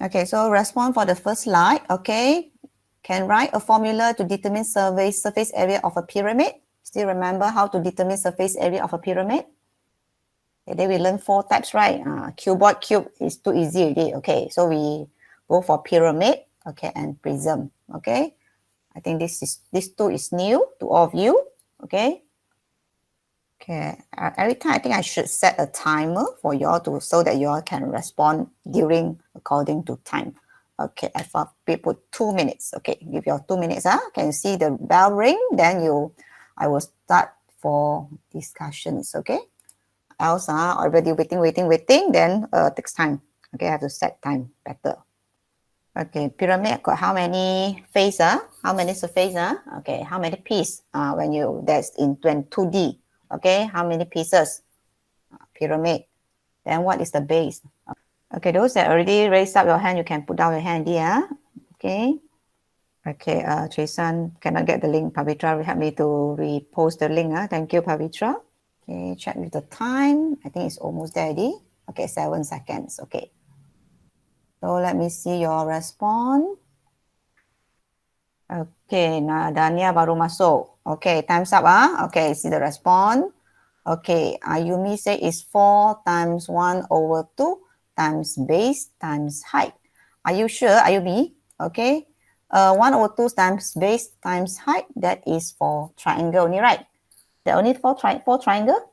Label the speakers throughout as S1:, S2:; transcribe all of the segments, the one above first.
S1: Okay, so respond for the first slide. Okay, can write a formula to determine surface area of a pyramid. Still remember how to determine surface area of a pyramid? Today we learn 4 types, right? Cuboid, cube is too easy already. Okay, so we go for pyramid, okay, and prism. Okay, I think this two is new to all of you. Okay. Okay, every time I think I should set a timer for you all to so that you all can respond during according to time. Okay, I thought we put 2 minutes. Okay, give you all 2 minutes. Can you see the bell ring? Then I will start for discussions. Okay. Else already waiting. Then takes time. Okay, I have to set time better. Okay, pyramid got how many face? How many surface? Okay, how many piece? When that's in 2D. Okay, how many pieces? Pyramid. Then what is the base? Okay, those that already raised up your hand, you can put down your hand here. Okay. Okay, Tresan cannot get the link. Pavitra will help me to repost the link. Thank you, Pavitra. Okay, check with the time. I think it's almost there already. Okay, 7 seconds. Okay. So let me see your response. Okay, nah, Dania baru masuk. Okay, time's up. Okay, see the response. Okay, Ayumi say is 4 times 1 over 2 times base times height. Are you sure, Ayumi? Okay, 1 over 2 times base times height, that is for triangle only, right? There only four triangle?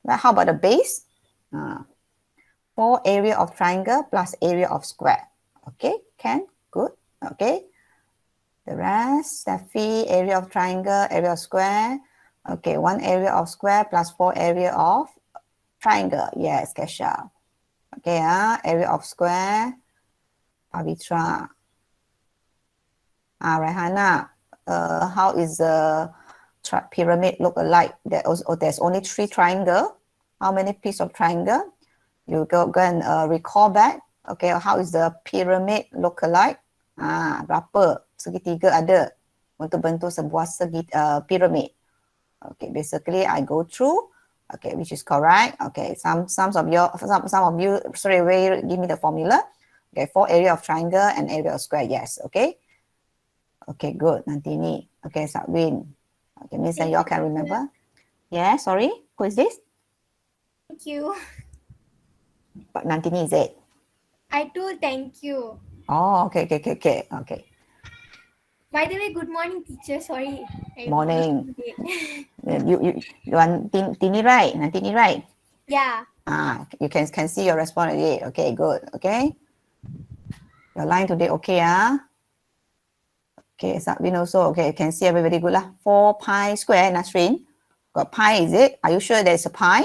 S1: But how about the base? 4 area of triangle plus area of square. Okay, can, good, okay. The rest, Steffi, area of triangle, area of square. Okay, 1 area of square plus 4 area of triangle. Yes, Kesha. Okay, area of square. Pavitra. Rehana. How is the pyramid look alike? There's only 3 triangle. How many piece of triangle? You go and recall back. Okay, how is the pyramid look alike? Berapa segitiga ada untuk bentuk sebuah pyramid? Okay, basically I go through. Okay, which is correct. Okay, some of you straight away give me the formula. Okay, 4 area of triangle and area of square. Yes. Okay. Okay, good. Nanti ni. Okay, Sakwin. Okay, means that y'all can remember. Yeah, sorry. Who is this?
S2: Thank you.
S1: But Nantini, is it?
S2: I told thank you.
S1: Oh, okay.
S2: By the way, good morning, teacher. Sorry.
S1: Morning. You want Tini, right? Nantini, right?
S2: Yeah.
S1: You can see your response already. Okay, good. Okay. Your line today okay, Okay, Sakwin also. Okay, you can see everybody good lah. 4 pi square, Nasrin. Got pi, is it? Are you sure there's a pi?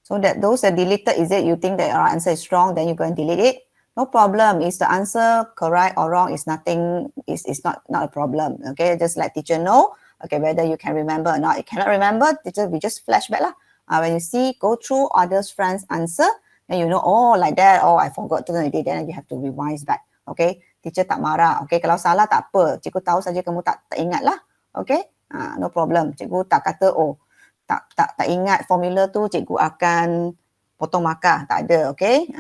S1: So that those are deleted, is it? You think that our answer is wrong, then you go and delete it? No problem. Is the answer correct or wrong? Is nothing. It's not a problem. Okay, just let teacher know. Okay, whether you can remember or not. You cannot remember, teacher, we just flashback lah. When you see, go through others' friends' answer, then you know, oh, like that. Oh, I forgot to do it. Then you have to revise back. Okay, teacher tak marah. Okay, kalau salah tak apa. Cikgu tahu saja kamu tak ingat lah. Okay, no problem. Cikgu tak kata, oh, tak ingat formula tu, cikgu akan potong markah. Tak ada, okay?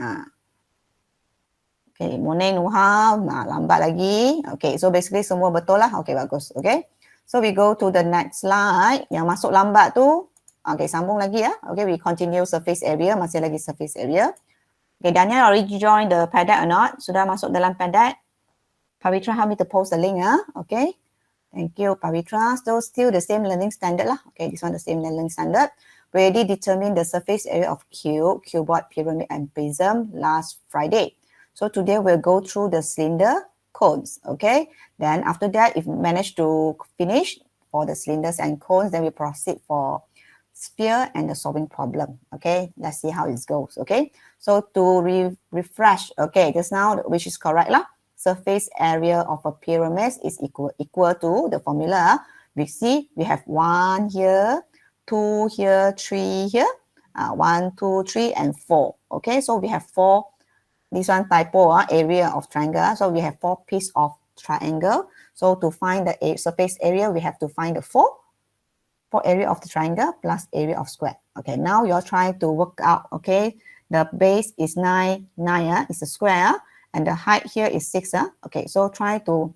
S1: Okay, morning Nuha, lambat lagi. Okay, so basically semua betul lah. Okay, bagus. Okay, so we go to the next slide. Yang masuk lambat tu, okay, sambung lagi ya. Okay, we continue surface area, masih lagi surface area. Okay, Daniel already join the padat or not? Sudah masuk dalam padat? Pavitra, help me to post the link, okay? Thank you, Pavitra. So still the same learning standard lah. Okay, this one the same learning standard. We already determined the surface area of cuboid, pyramid, and prism last Friday. So today we'll go through the cylinder cones. Okay. Then after that, if we manage to finish for the cylinders and cones, then we proceed for sphere and the solving problem. Okay. Let's see how it goes. Okay. So to refresh. Okay. Just now, which is correct lah. Surface area of a pyramid is equal to the formula. We see we have 1 here, 2 here, 3 here, 1, 2, 3, and 4. Okay, so we have 4. This one typo, area of triangle. So we have 4 pieces of triangle. So to find the surface area, we have to find the 4 area of the triangle plus area of square. Okay, now you're trying to work out, okay, The base is 9, it's a square, and the height here is 6. Okay, so try to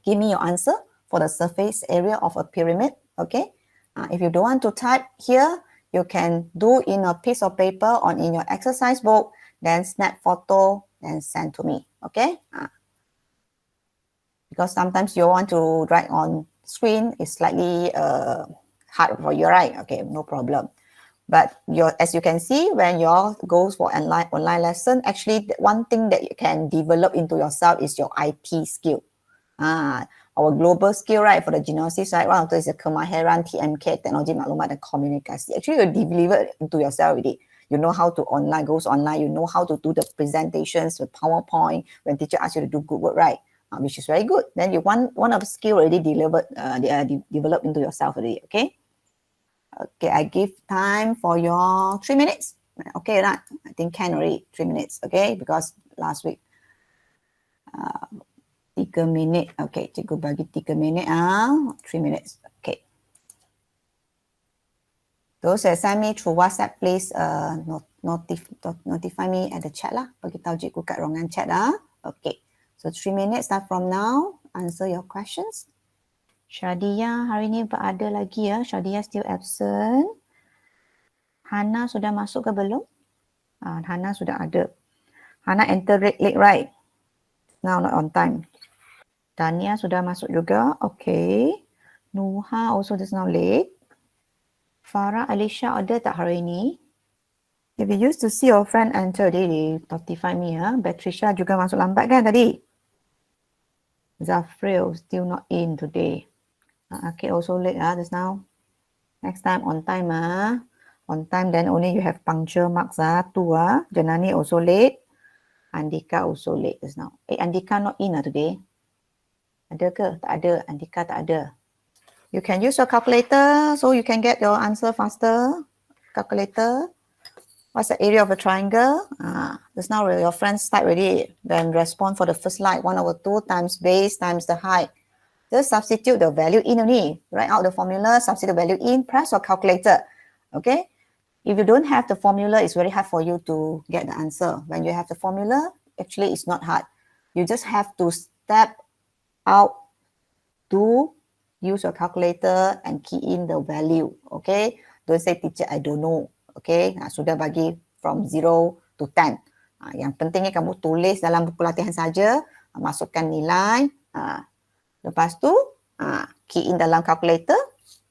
S1: give me your answer for the surface area of a pyramid. Okay, if you don't want to type here, you can do in a piece of paper or in your exercise book, then snap photo and send to me. Okay, because sometimes you want to write on screen, it's slightly hard for you, right? Okay, no problem. But as you can see, when your goes for online lesson, actually one thing that you can develop into yourself is your IT skill. Our global skill, right, for the genesis, right, one of those is kemahiran TMK, teknologi maklumat dan komunikasi. Actually, you deliver into yourself already. You know how to goes online. You know how to do the presentations with PowerPoint when teacher asks you to do good work, right? Which is very good. Then you one of the skill already developed into yourself already. Okay. Okay, I give time for your 3 minutes. Okay, right? I think can already 3 minutes. Okay, because last week 3 minit. Okay, cikgu bagi 3 minit. 3 minutes. Okay. Those that send me through WhatsApp, please notify me at the chat lah. Beritahu cikgu kat ruangan chat lah. Okay. So 3 minutes start from now. Answer your questions. Shadia hari ni berada lagi ya. Shadia still absent. Hana sudah masuk ke belum? Hana sudah ada. Hana enter late, right? Now not on time. Tania sudah masuk juga. Okay. Nuha also just now late. Farah, Alicia ada tak hari ni? If you used to see your friend enter, they notify me. Patricia juga masuk lambat kan tadi? Zafril still not in today. Okay, also late just now. Next time on time. On time then only you have punctual marks. 2. Janani also late. Andika also late just now. Andika not in today. Ada ke? Tak ada. Andika tak ada. You can use your calculator so you can get your answer faster. Calculator. What's the area of a triangle? Just now your friends type already. Then respond for the first line. 1/2 times base times the height. Just substitute the value in only. Write out the formula, substitute the value in, press your calculator. Okay? If you don't have the formula, it's very hard for you to get the answer. When you have the formula, actually it's not hard. You just have to step out to use your calculator and key in the value. Okay? Don't say, teacher, I don't know. Okay? Sudah bagi from 0 to 10. Yang pentingnya kamu tulis dalam buku latihan saja, masukkan nilai. Lepas tu, key in dalam calculator,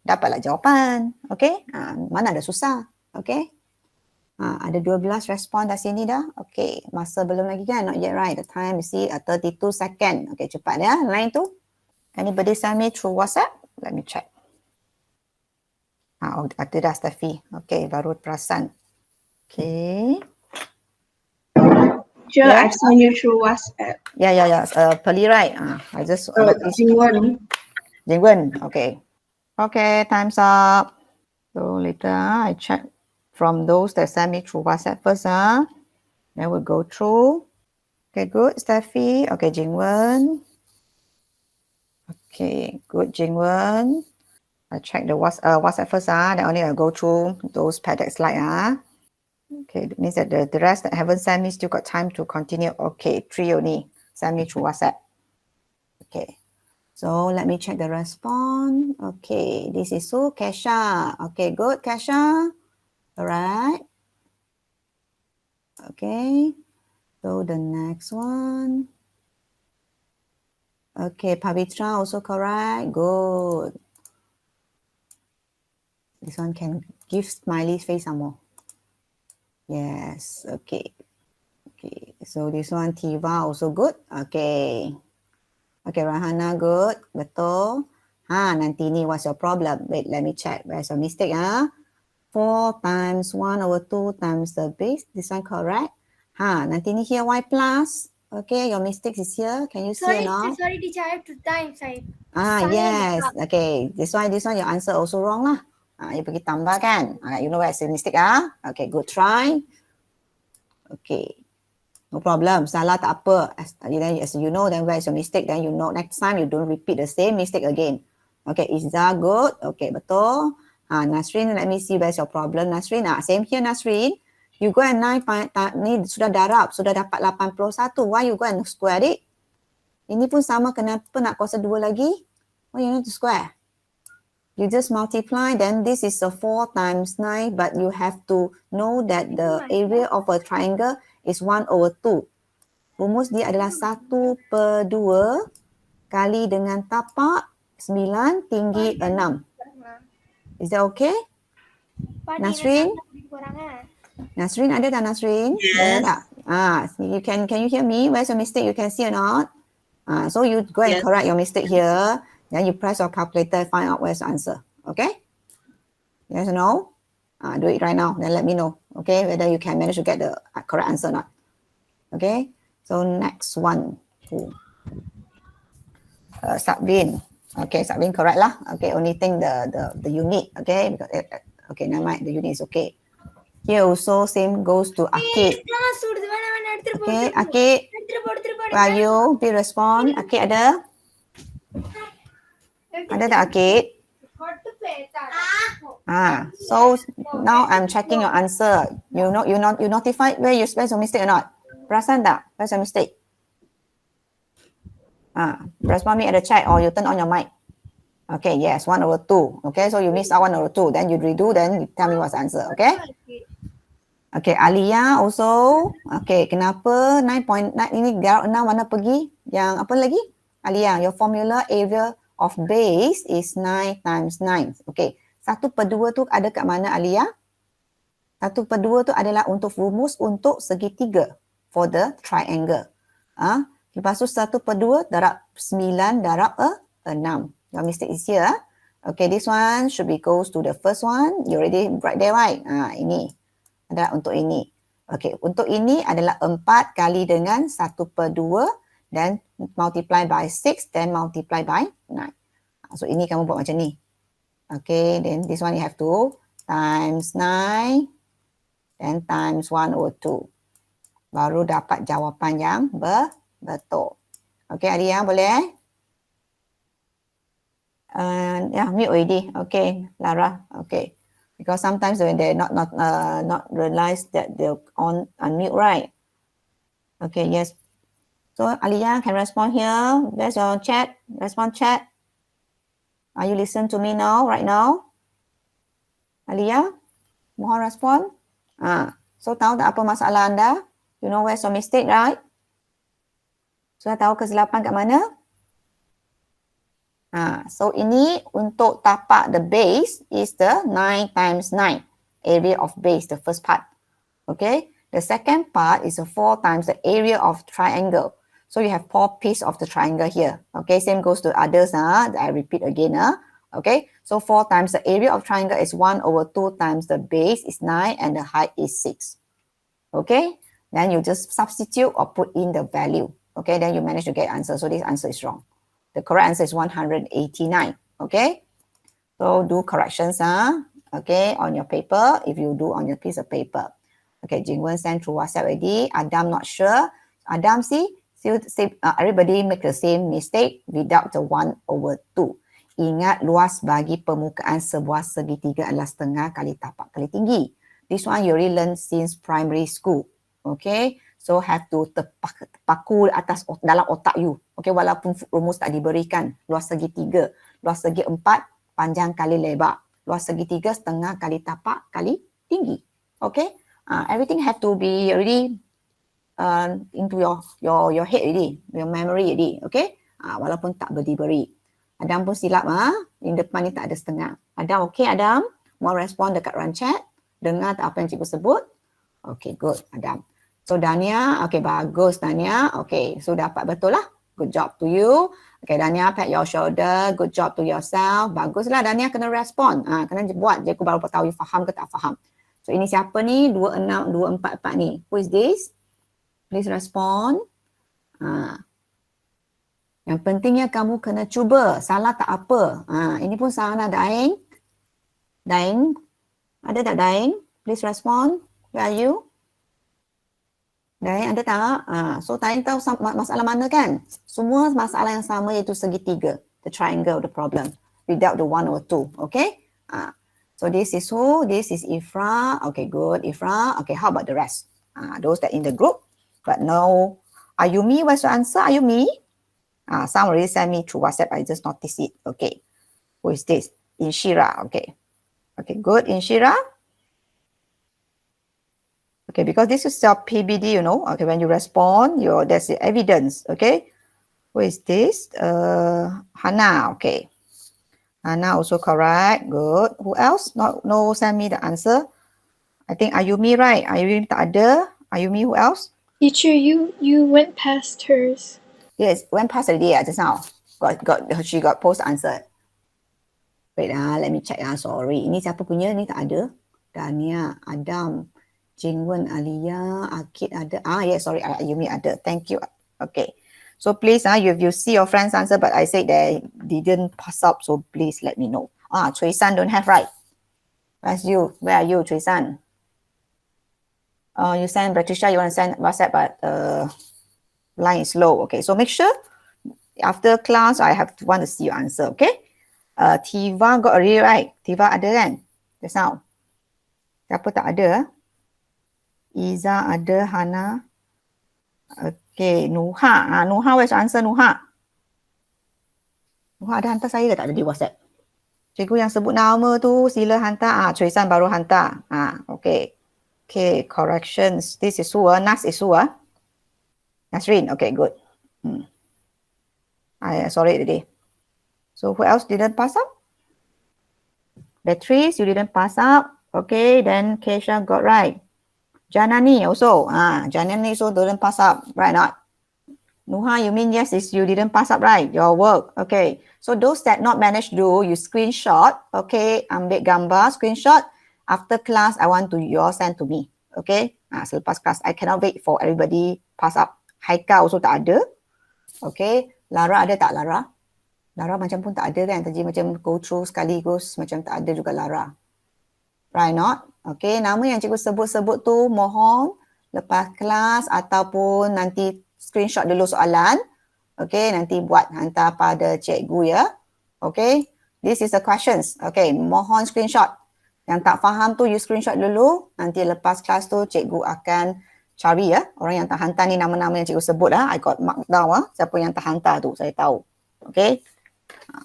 S1: dapatlah jawapan. Okay? Mana ada susah. Okay? Ada 12 respon dah sini dah. Okay. Masa belum lagi kan? Not yet, right? The time you see 32 second. Okay, cepat ya. Line tu. Anybody send me through WhatsApp? Let me check. Ada dah Steffi. Okay, baru perasan. Okay.
S3: Sure, yeah. I've sent you through WhatsApp.
S1: Yeah. Pearly, right? I just... Jingwen. Okay. Okay, time's up. So later, I check from those that send me through WhatsApp first. Then we'll go through. Okay, good. Steffi. Okay, Jingwen. Okay, good, Jingwen. I check the WhatsApp first. Then only I'll go through those padded slide. Okay, that means that the rest that haven't sent me still got time to continue. Okay, 3 only. Send me through WhatsApp. Okay. So let me check the response. Okay, this is so Kesha. Okay, good, Kesha. All right. Okay. So the next one. Okay, Pavitra also correct. Good. This one can give smiley face some more. Yes. Okay. Okay. So this one Tiva also good. Okay. Okay, Rahana good. Betul. Nanti ni what's your problem? Wait, let me check. Where's your mistake? 4 times 1/2 times the base. This one correct. Nanti ni here y plus. Okay, your mistake is here. Can you see or not?
S2: Sorry, teacher, I have to time.
S1: Yes. Okay, this one your answer also wrong lah. You pergi tambah kan? You know where's the mistake Okay, good try. Okay. No problem. Salah tak apa. As you know, then where's your mistake? Then you know next time you don't repeat the same mistake again. Okay, Iza good. Okay, betul. Nasrin, let me see where's your problem. Nasrin, same here, Nasrin. You go and 9, ni sudah darab, sudah dapat 81. Why you go and square it? Ini pun sama, kenapa nak kuasa 2 lagi? Why you need to square? You just multiply, then this is a 4 times 9, but you have to know that the area of a triangle is 1/2. Rumus dia adalah 1/2 kali dengan tapak 9, tinggi 6. Is that okay? Nasrin? Nasrin ada tak Nasrin?
S3: Yes.
S1: Tak? You can you hear me? Where's your mistake? You can see or not? So you go and
S3: Yes.
S1: correct your mistake here. Then you press your calculator, find out where's the answer. Okay? Yes or no? Do it right now. Then let me know. Okay? Whether you can manage to get the correct answer or not. Okay? So next one. Sabin. Okay, Sabin correct lah. Okay, only thing the unit. Okay? Because okay, never mind. The unit is okay. Here also same goes to Akid. Okay, Akid. Where are you? Please respond. Akid ada? Ada tak Akid? So now I'm checking your answer. You notified where you spelled your mistake or not? Perasan tak? Where's your mistake? Respond me at the chat or you turn on your mic. Okay, yes, 1/2. Okay, so you missed out 1/2. Then you redo, then you tell me what's the answer. Okay? Okay, Alia also. Okay, kenapa 9.9 ini darab 6 mana pergi? Yang apa lagi? Alia, your formula area of base is 9 times 9. Okay, 1/2 tu ada kat mana Alia? 1/2 tu adalah untuk rumus untuk segitiga for the triangle. Lepas tu 1/2 darab 9 darab 6. Your mistake is here. Okay, this one should be goes to the first one. You already right there, right? Ini adalah untuk ini. Okay, untuk ini adalah 4 kali dengan 1/2 dan multiply by 6 then multiply by 9. So ini kamu buat macam ni. Okay, then this one you have to times 9 then times 1/2. Baru dapat jawapan yang betul. Okay, Adia boleh? Mute already. Okay, Lara. Okay. Because sometimes when they not realize that they're on unmute, right? Okay, yes. So Alia can respond here. There's your chat. Respond chat. Are you listen to me now, right now? Alia, mohon respond. So tahu tak apa masalah anda? You know where's your mistake, right? Sudah tahu kesilapan kat mana? So ini untuk tapak the base is the 9 times 9 area of base, the first part. Okay, the second part is a 4 times the area of triangle. So you have 4 pieces of the triangle here. Okay, same goes to others. I repeat again. Okay, so 4 times the area of triangle is 1/2 times the base is 9 and the height is 6. Okay, then you just substitute or put in the value. Okay, then you manage to get answer. So this answer is wrong. The correct answer is 189. Okay, so do corrections. Okay, on your paper. If you do on your piece of paper. Okay, Jingwen sent through WhatsApp already. Adam not sure. Adam see everybody make the same mistake without the 1/2. Ingat luas bagi permukaan sebuah segitiga adalah setengah kali tapak kali tinggi. This one you already learn since primary school. Okay, so have to terpaku atas dalam otak you. Okay, walaupun rumus tak diberikan. Luas segitiga, luas segi 4, panjang kali lebar. Luas segitiga setengah kali tapak kali tinggi. Okay, everything have to be already into your head already, your memory already. Okay, walaupun tak diberi. Adam pun silap di depan ni tak ada setengah. Adam okay Adam? Mau respon dekat run chat? Dengar tak apa yang cikgu sebut? Okay, good Adam. So Dania, okay bagus Dania. Okay, so dapat betul lah. Good job to you. Okay Dania, pat your shoulder. Good job to yourself. Baguslah Dania kena respon. Kena buat je aku baru tahu you faham ke tak faham. So ini siapa ni? 26244 ni. Who is this? Please respond. Yang pentingnya kamu kena cuba. Salah tak apa. Ini pun salah Daeng. Daeng. Ada tak Daeng? Please respond. Where are you? Daeng ada tak? So Daeng tahu masalah mana kan? Semua masalah yang sama iaitu segitiga. The triangle, the problem. Without the 1/2. Okay? So this is who? This is Ifra. Okay, good, Ifra. Okay, how about the rest? Those that in the group, but no. Ayumi, what's your answer? Ayumi? Some already sent me through WhatsApp. I just noticed it. Okay, who is this? Inshira. Okay, okay, good, Inshira. Okay, because this is your PBD, you know. Okay, when you respond, there's the evidence. Okay, who is this? Hana. Okay, Hana also correct. Good. Who else? No, send me the answer. I think Ayumi, right? Ayumi tak ada. Ayumi, who else?
S3: Teacher, you went past hers.
S1: Yes, went past already just now. She got post answer. Wait let me check sorry. Ini siapa punya? Ni tak ada. Dania, Adam, Jingwen, Alia, Akid ada. Yes, sorry, Ayumi ada. Thank you. Okay. So please, if you see your friend's answer, but I said they didn't pass up, so please let me know. Chui San don't have, right? Where's you? Where are you, Chui San? You send Patricia, you want to send WhatsApp, but line is low. Okay, so make sure after class, I want to see your answer, okay? Tiva got already, right? Tiva ada kan? Just now. Siapa tak ada? Iza ada, Hana. Okay, Nuha. Nuha, where's your answer, Nuha? Nuha ada hantar saya ke tak ada di WhatsApp? Cikgu yang sebut nama tu, sila hantar. Chui San baru hantar. Okay. Okay, corrections. This is who? Nas is who? Nasrin. Okay, good. Sorry today. So who else didn't pass up? Beatrice, you didn't pass up. Okay, then Keisha got right. Janani also. Janani also didn't pass up. Right not? Nuha, you mean yes, you didn't pass up, right? Your work. Okay. So those that not managed to do, you screenshot. Okay. Ambil gambar, screenshot. After class, I want you all send to me. Okay. Selepas class, I cannot wait for everybody pass up. Haika also tak ada. Okay. Lara ada tak, Lara? Lara macam pun tak ada kan? Tadi macam go through sekaligus macam tak ada juga Lara. Right not? Okay, nama yang cikgu sebut-sebut tu mohon lepas kelas ataupun nanti screenshot dulu soalan. Okay, nanti buat hantar pada cikgu ya. Okay, this is the questions. Okay, mohon screenshot. Yang tak faham tu you screenshot dulu. Nanti lepas kelas tu cikgu akan cari ya. Orang yang tak hantar ni nama-nama yang cikgu sebut I got mark down siapa yang tak hantar tu saya tahu. Okay.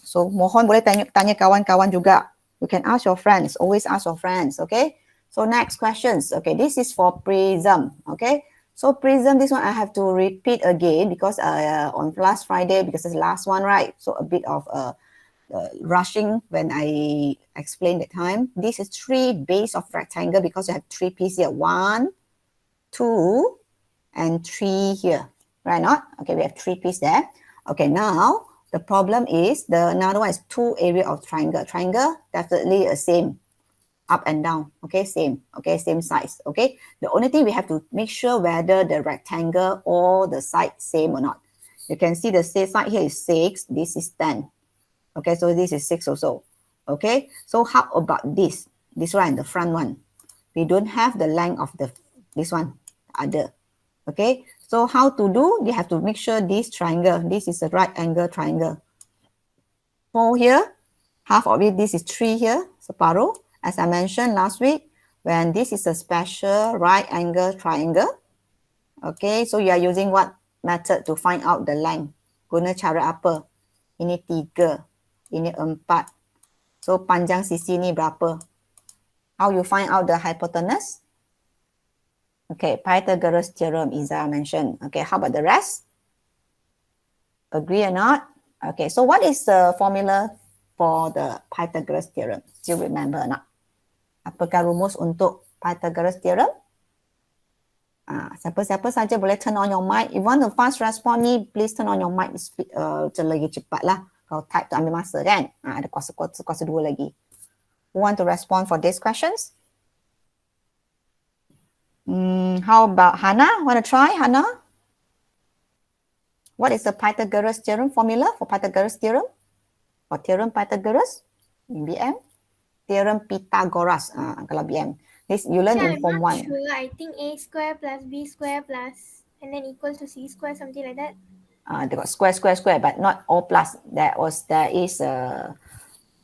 S1: So mohon boleh tanya kawan-kawan juga. You can ask your friends. Always ask your friends. Okay. So next questions. Okay. This is for prism. Okay. So prism, this one I have to repeat again because on last Friday, because it's the last one, right? So a bit of rushing when I explained the time. This is 3 base of rectangle because you have 3 pieces here. 1, 2, and 3 here. Right not? Okay. We have 3 pieces there. Okay. Now, the problem is another one is 2 area of triangle. Triangle definitely a same up and down. Okay, same. Okay, same size. Okay, the only thing we have to make sure whether the rectangle or the side same or not. You can see the side here is 6. This is 10. Okay, so this is 6 also. Okay, so how about this? This one, the front one. We don't have the length of this one. Other. Okay, so how to do? You have to make sure this triangle, this is a right angle triangle. 4 here, half of it, this is 3 here, separuh. As I mentioned last week, when this is a special right angle triangle. Okay, so you are using what method to find out the length? Guna cara apa? Ini 3, ini 4. So panjang sisi ni berapa? How you find out the hypotenuse? Okay, Pythagoras theorem, Iza mentioned. Okay, how about the rest? Agree or not? Okay, so what is the formula for the Pythagoras theorem? Still remember or not? Apakah rumus untuk Pythagoras theorem? Siapa-siapa saja boleh turn on your mic. If you want to fast respond ni, please turn on your mic lagi cepat lah. Kalau type tu ambil masa kan? Ada kuasa 2 lagi. Who want to respond for these questions? How about Hannah? Want to try, Hannah? What is the Pythagoras theorem formula for Pythagoras theorem? For theorem Pythagoras in BM? Theorem Pythagoras kalau BM. This you learn in form 1.
S2: I'm not sure. I think A square plus B square plus and then equals to C square, something like that.
S1: They got square, square, square, but not all plus. There is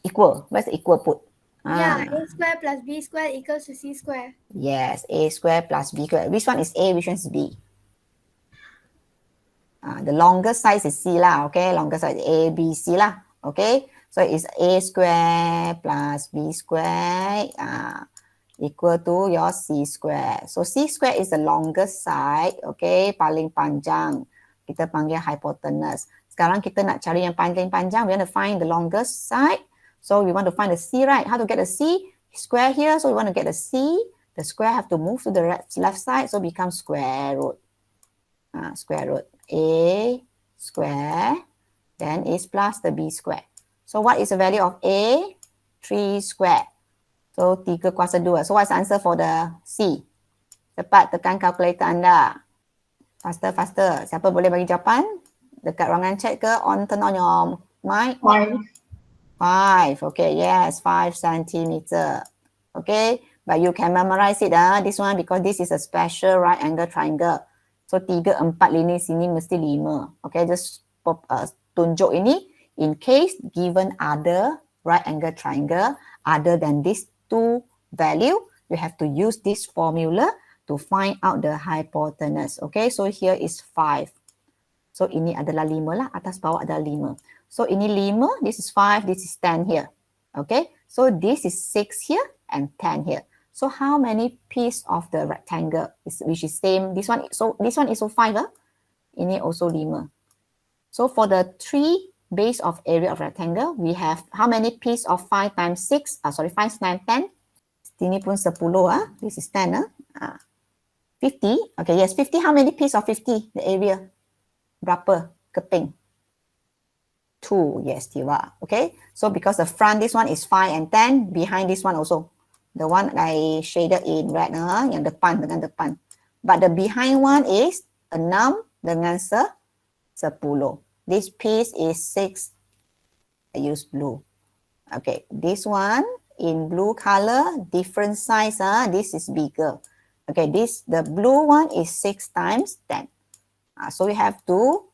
S1: equal. Where's the equal put?
S2: Yeah, a square plus b square equals to c square.
S1: Yes, a square plus b square. Which one is A? Which one is B? The longest size is C lah, okay? Longest size is A, B, C lah, okay? So it's A square plus B square equal to your C square. So C square is the longest side, okay? Paling panjang. Kita panggil hypotenuse. Sekarang kita nak cari yang paling panjang. We want to find the longest side. So we want to find the C, right? How to get the C? Square here. So we want to get the C. The square have to move to the left side. So become square root. Square root. A square, then is plus the B square. So what is the value of A? 3 square. So 3 kuasa 2. So what's the answer for the C? Cepat tekan kalkulator anda. Faster, faster. Siapa boleh bagi jawapan? Dekat ruangan chat ke? Turn on your mic.
S3: 5.
S1: 5. Okay, yes, 5 centimeter. Okay, but you can memorize it. This one because this is a special right angle triangle. So 3, 4 lini sini mesti 5. Okay, just tunjuk ini in case given other right angle triangle other than these two value, you have to use this formula to find out the hypotenuse. Okay, so here is 5. So ini adalah 5 lah, atas bawah adalah 5. So ini 5, this is 5, this is 10 here. Okay, so this is 6 here and 10 here. So how many piece of the rectangle which is same? This one is also 5. Ini also 5. So for the 3 base of area of rectangle, we have how many piece of 5 times 6? 5 times 10. Ini pun 10. This is 10. 50. Okay, yes, 50. How many piece of 50? The area. Berapa keping? 2. Yes, Tiwa. Okay, so because the front, this one is 5 and 10. Behind this one also. The one I shaded in red, yang depan dengan depan. But the behind one is 6 dengan 10. This piece is 6. I use blue. Okay, this one in blue color, different size. This is bigger. Okay, the blue one is 6 times 10. So we have to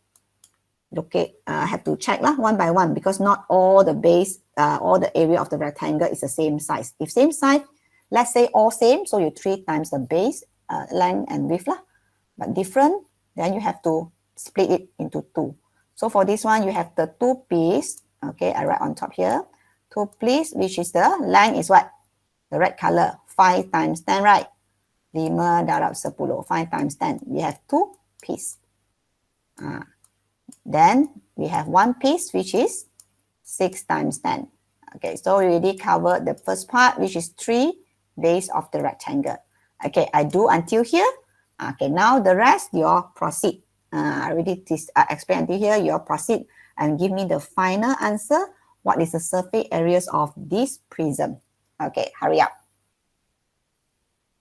S1: have to check one by one because not all the base, all the area of the rectangle is the same size. If same size, let's say all same, so you 3 times the base, length and width lah. But different, then you have to split it into 2. So for this one, you have the 2 piece. Okay, I write on top here. 2 piece, which is the length is what? The red color, 5 times 10, right? 5 darab 10, 5 times 10. We have 2 piece. Then we have 1 piece, which is 6 times 10. Okay, so we already covered the first part, which is 3 base of the rectangle. Okay, I do until here. Okay, now the rest, you proceed. I already explained until here, you proceed and give me the final answer. What is the surface areas of this prism? Okay, hurry up.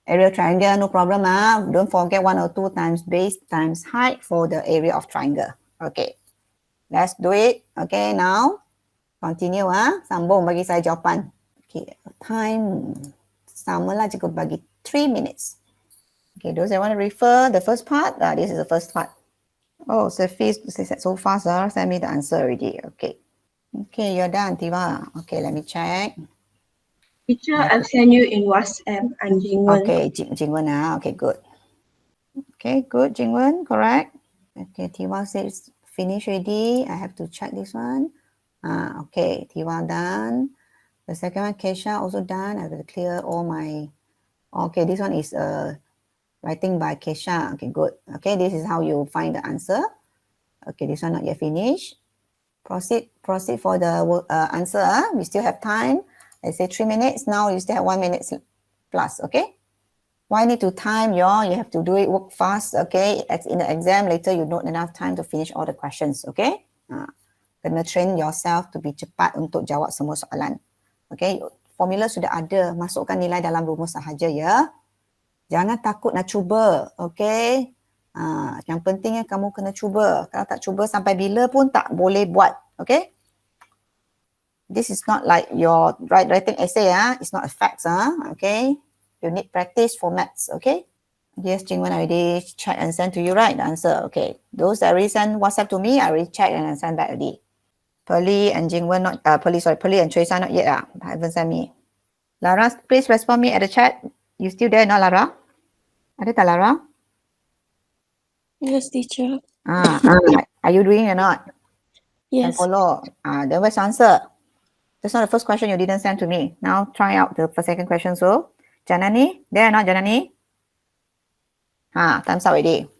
S1: Area triangle, no problem. Don't forget 1 or 2 times base times height for the area of triangle. Okay, let's do it. Okay, now continue. Sambung bagi saya jawapan. Okay, time sama lah, cukup bagi 3 minutes. Okay, those that want to refer the first part, this is the first part. Oh, surface so fast. Send me the answer already. Okay. Okay, you're done, Tiva. Okay, let me check.
S3: Teacher, I'll send you in WhatsApp and Jingwen.
S1: Okay, Jingwen. Okay, good. Okay, good, Jingwen, correct. Okay, Tiva says finish already. I have to check this one. Okay, Tiva done. The second one, Kesha, also done. I have to clear all my... Okay, this one is writing by Kesha. Okay, good. Okay, this is how you find the answer. Okay, this one not yet finished. Proceed for the answer. We still have time. I say 3 minutes. Now you still have 1 minute plus, okay? Why need to time you have to do it, work fast, okay? In the exam, later you don't enough time to finish all the questions, okay? Kena train yourself to be cepat untuk jawab semua soalan. Okay, formula sudah ada, masukkan nilai dalam rumus sahaja ya. Jangan takut nak cuba, okay? Yang pentingnya kamu kena cuba. Kalau tak cuba sampai bila pun tak boleh buat, okay? This is not like your writing essay, it's not a fact, okay? You need practice for maths, okay? Yes, Jingwen, I already checked and sent to you, right? The answer, okay. Those that already sent WhatsApp to me, I already checked and sent back already. Pearly and Jingwen, Pearly and Teresa not yet, haven't sent me. Lara, please respond me at the chat. You still there, not Lara? Ada tak Lara?
S4: Yes, teacher.
S1: Are you doing or not? Can
S4: Yes.
S1: follow. Then where's the answer? That's not the first question you didn't send to me. Now try out the second question. So, Janani, there or not Janani? Time's up already.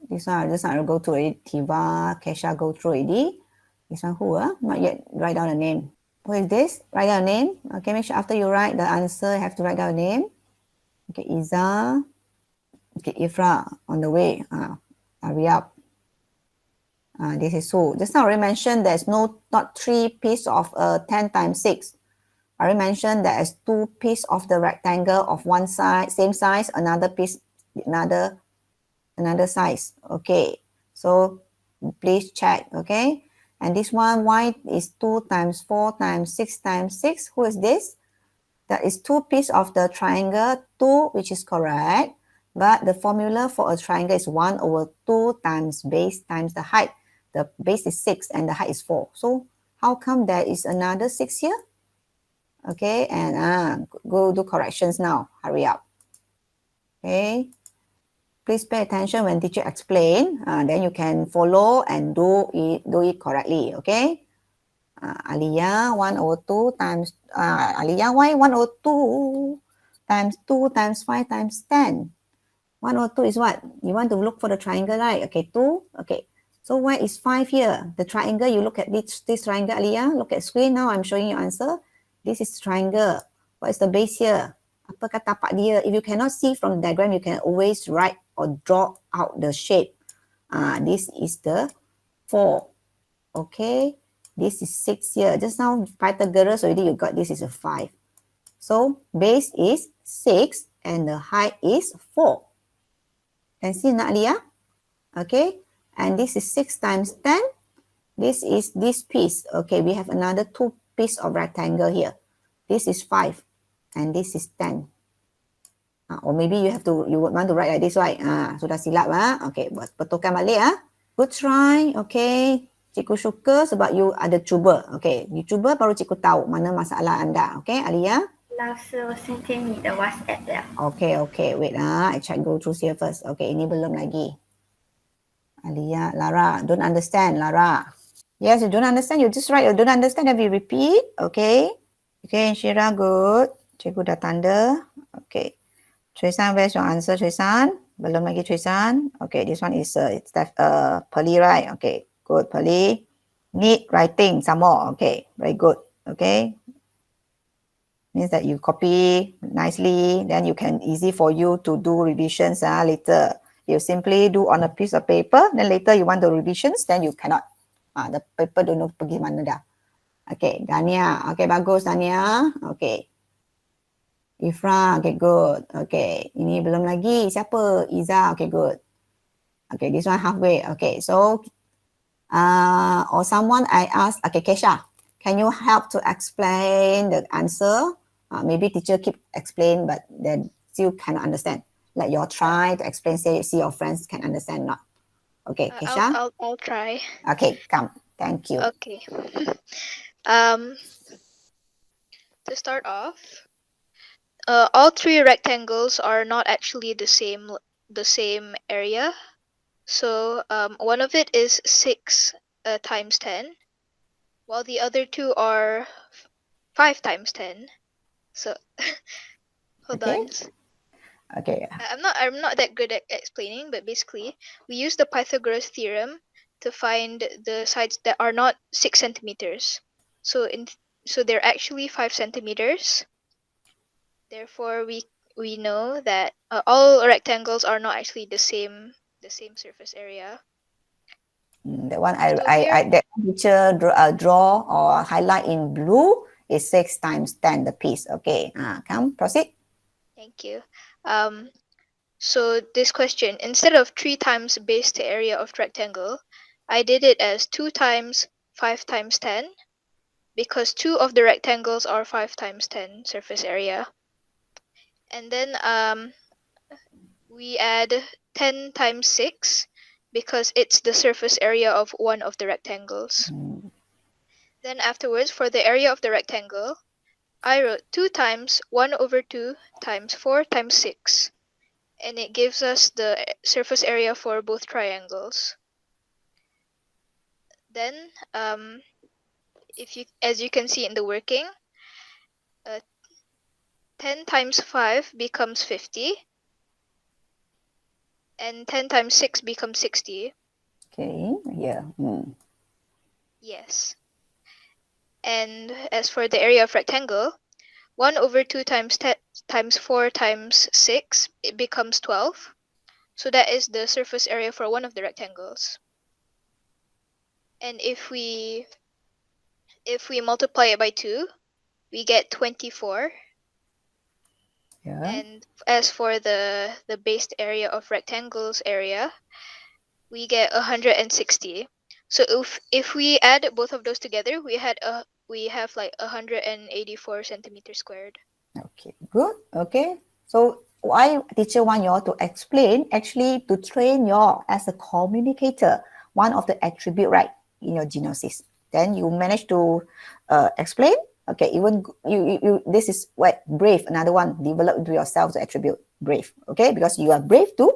S1: This one I'll go through it. Tiva, Kesha go through already. This one who? Not yet write down the name. Who is this? Write down a name. Okay, make sure after you write the answer, you have to write down a name. Okay, Iza. Okay, Ifra on the way. Hurry up. This is who. Just now I already mentioned there's not 3 piece of 10 times 6. I already mentioned there's 2 piece of the rectangle of one side, same size, another piece, another size. Okay, so please check. Okay, and this one, why is 2 times 4 times 6 times 6? Who is this? That is 2 piece of the triangle 2, which is correct, but the formula for a triangle is 1 over 2 times base times the height. The base is 6 and the height is 4. So how come there is another 6 here? Okay, and go do corrections now. Hurry up. Okay, please pay attention when teacher explain. Then you can follow and do it correctly. Okay. Aliyah 1 over 2 times Aliyah, why 1 over 2 times 2 times 5 times 10? 1 over 2 is what? You want to look for the triangle, right? Okay, 2. Okay. So where is 5 here? The triangle, you look at this triangle, Aliyah. Look at screen now. I'm showing you answer. This is triangle. What is the base here? Apakah tapak dia? If you cannot see from the diagram, you can always write or draw out the shape. This is the 4. Okay. This is 6 here. Just now, Pythagoras already, you got this is a 5. So base is 6 and the height is 4. Can see not, Aliyah? Okay. And this is 6 times 10. This is this piece. Okay, we have another 2 piece of rectangle here. This is 5 and this is 10. Or maybe you would want to write like this, right? Sudah silap Okay, betulkan balik Good try. Okay. Cikgu suka sebab you ada cuba. Okay, you cuba baru cikgu tahu mana masalah anda. Okay, Aliyah?
S2: 老师，我先听你的 WhatsApp 了。
S1: Okay, wait I check go through here first. Okay, ini belum lagi. Aliyah, Lara, don't understand, Lara. Yes, you don't understand, you just write, you don't understand, then we repeat. Okay. Okay, Shira, good. Cikgu dah tanda. Okay. Choi San, where's your answer, Choi San? Belum lagi, Choi San. Okay, this one is Pearly, right? Okay, good, Pearly. Neat writing, some more. Okay, very good. Okay. Means that you copy nicely, then you can easy for you to do revisions later. You simply do on a piece of paper, then later you want the revisions, then you cannot. The paper don't know pergi mana dah. Okay, Dania. Okay, bagus Dania. Okay. Ifra, okay, good. Okay, ini belum lagi. Siapa? Iza, okay, good. Okay, this one halfway. Okay, so, or someone I ask, okay, Kesha, can you help to explain the answer? Maybe teacher keep explain, but then still cannot understand. Like you try to explain, see your friends can understand not. Okay, Kesha?
S5: I'll try.
S1: Okay, come. Thank you.
S5: Okay. To start off, all 3 rectangles are not actually the same area. So one of it is 6 times 10, while the other 2 are 5 times 10. So hold
S1: Okay.
S5: on.
S1: Okay.
S5: I'm not that good at explaining, but basically we use the Pythagoras theorem to find the sides that are not 6 centimeters. So they're actually 5 centimeters. Therefore, we know that all rectangles are not actually the same surface area.
S1: That one that picture draw or highlight in blue is 6 times 10 the piece. Okay. Come proceed.
S5: Thank you. So this question, instead of 3 times base to area of rectangle, I did it as 2 times 5 times 10 because 2 of the rectangles are 5 times 10 surface area. And then we add 10 times 6 because it's the surface area of one of the rectangles. Then afterwards, for the area of the rectangle, I wrote 2 times 1 over 2 times 4 times 6. And it gives us the surface area for both triangles. Then, as you can see in the working, 10 times 5 becomes 50, and 10 times 6 becomes 60.
S1: Okay, yeah.
S5: Yes. And as for the area of rectangle, 1 over 2 times 10 times 4 times 6, it becomes 12. So that is the surface area for one of the rectangles. And if we multiply it by 2, we get 24.
S1: Yeah.
S5: And as for the based area of rectangles area, we get 160. So if we add both of those together, we have like 184 centimeters squared.
S1: Okay, good. Okay. So why teacher want you all to explain, actually to train you all as a communicator, one of the attribute, right, in your genosis. Then you manage to explain. Okay, even you this is what brave, another one, develop into yourself the attribute brave. Okay, because you are brave to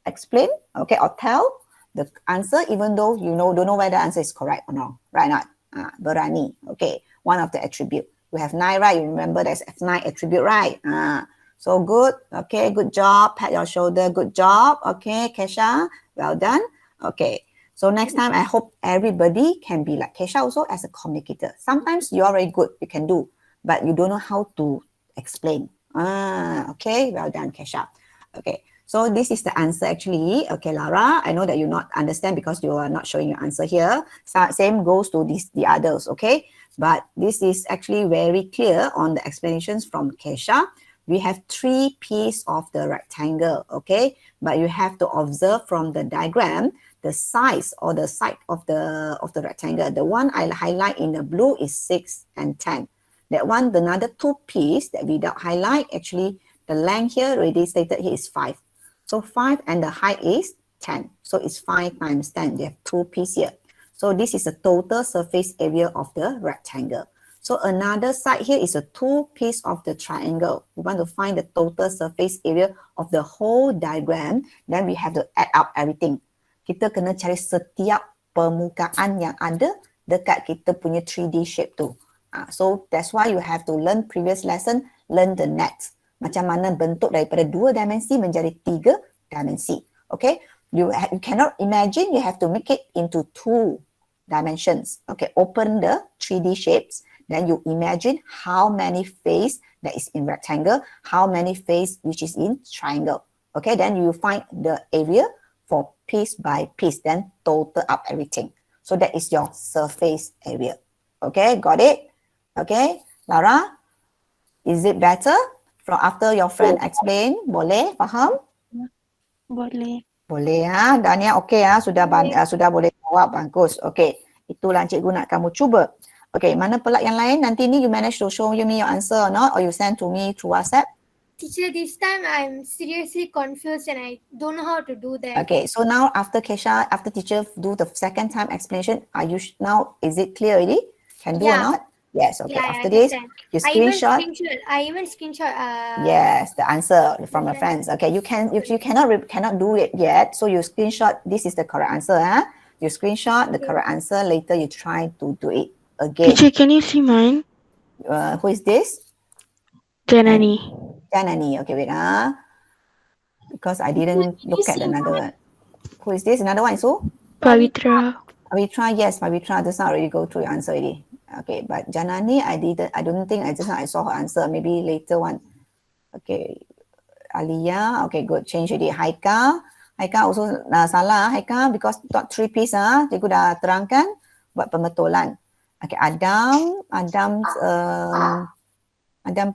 S1: explain, okay, or tell the answer even though you don't know whether the answer is correct or not, right? Not berani. Okay, one of the attribute. You have 9, right? You remember there's 9 attribute, right? So good. Okay, good job. Pat your shoulder. Good job. Okay, Kesha, well done. Okay. So next time, I hope everybody can be like Kesha also as a communicator. Sometimes you're very good, you can do, but you don't know how to explain. Okay, well done, Kesha. Okay, so this is the answer actually. Okay, Lara, I know that you not understand because you are not showing your answer here. So, same goes to the others, okay? But this is actually very clear on the explanations from Kesha. We have 3 pieces of the rectangle, okay? But you have to observe from the diagram the size or the side of the rectangle. The one I highlight in the blue is 6 and 10. That one, the another 2 pieces that without highlight, actually the length here already stated here is 5. So 5 and the height is 10. So it's 5 times 10. You have 2 pieces here. So this is the total surface area of the rectangle. So another side here is a 2 piece of the triangle. We want to find the total surface area of the whole diagram. Then we have to add up everything. Kita kena cari setiap permukaan yang ada dekat kita punya 3D shape tu. So that's why you have to learn previous lesson, learn the net. Macam mana bentuk daripada 2 dimensi menjadi 3 dimensi. Okay, you cannot imagine, you have to make it into 2 dimensions. Okay, open the 3D shapes. Then you imagine how many face that is in rectangle, how many face which is in triangle. Okay, then you find the area for piece by piece, then total up everything. So that is your surface area. Okay, got it? Okay, Lara, is it better from after your friend explain? Boleh? Faham?
S3: Boleh.
S1: Boleh ya. Dania okey ya, sudah boleh jawab, bagus. Okey, itulah cikgu nak kamu cuba. Okay, mana pelak yang lain? Nanti ni you manage to show me your answer or not, or you send to me through WhatsApp?
S2: Teacher, this time I'm seriously confused and I don't know how to do that.
S1: Okay, so now after Kesha, after teacher do the second time explanation, are you now, is it clear already? Can do or
S2: Yeah.
S1: not? Yes, okay.
S2: Yeah, I
S1: After this,
S2: understand.
S1: you screenshot.
S2: I even screenshot.
S1: Yes, the answer from your
S2: Yeah.
S1: friends. Okay, you can, if you cannot do it yet, so you screenshot, this is the correct answer. You screenshot the correct answer, later you try to do it again.
S3: Teacher, can you see mine?
S1: Who is this?
S3: Janani.
S1: Janani. Okay, wait. Because I didn't look at another one. Who is this? Another one is who?
S3: Pavitra.
S1: Pavitra, yes, Pavitra does not really go through your answer already. Okay, but Janani, I don't think I saw her answer. Maybe later one. Okay, Aliyah, okay, good. Change already. Haika also salah, Haika, because not 3 piece, cikgu dah terangkan buat pembetulan. Okay, Adam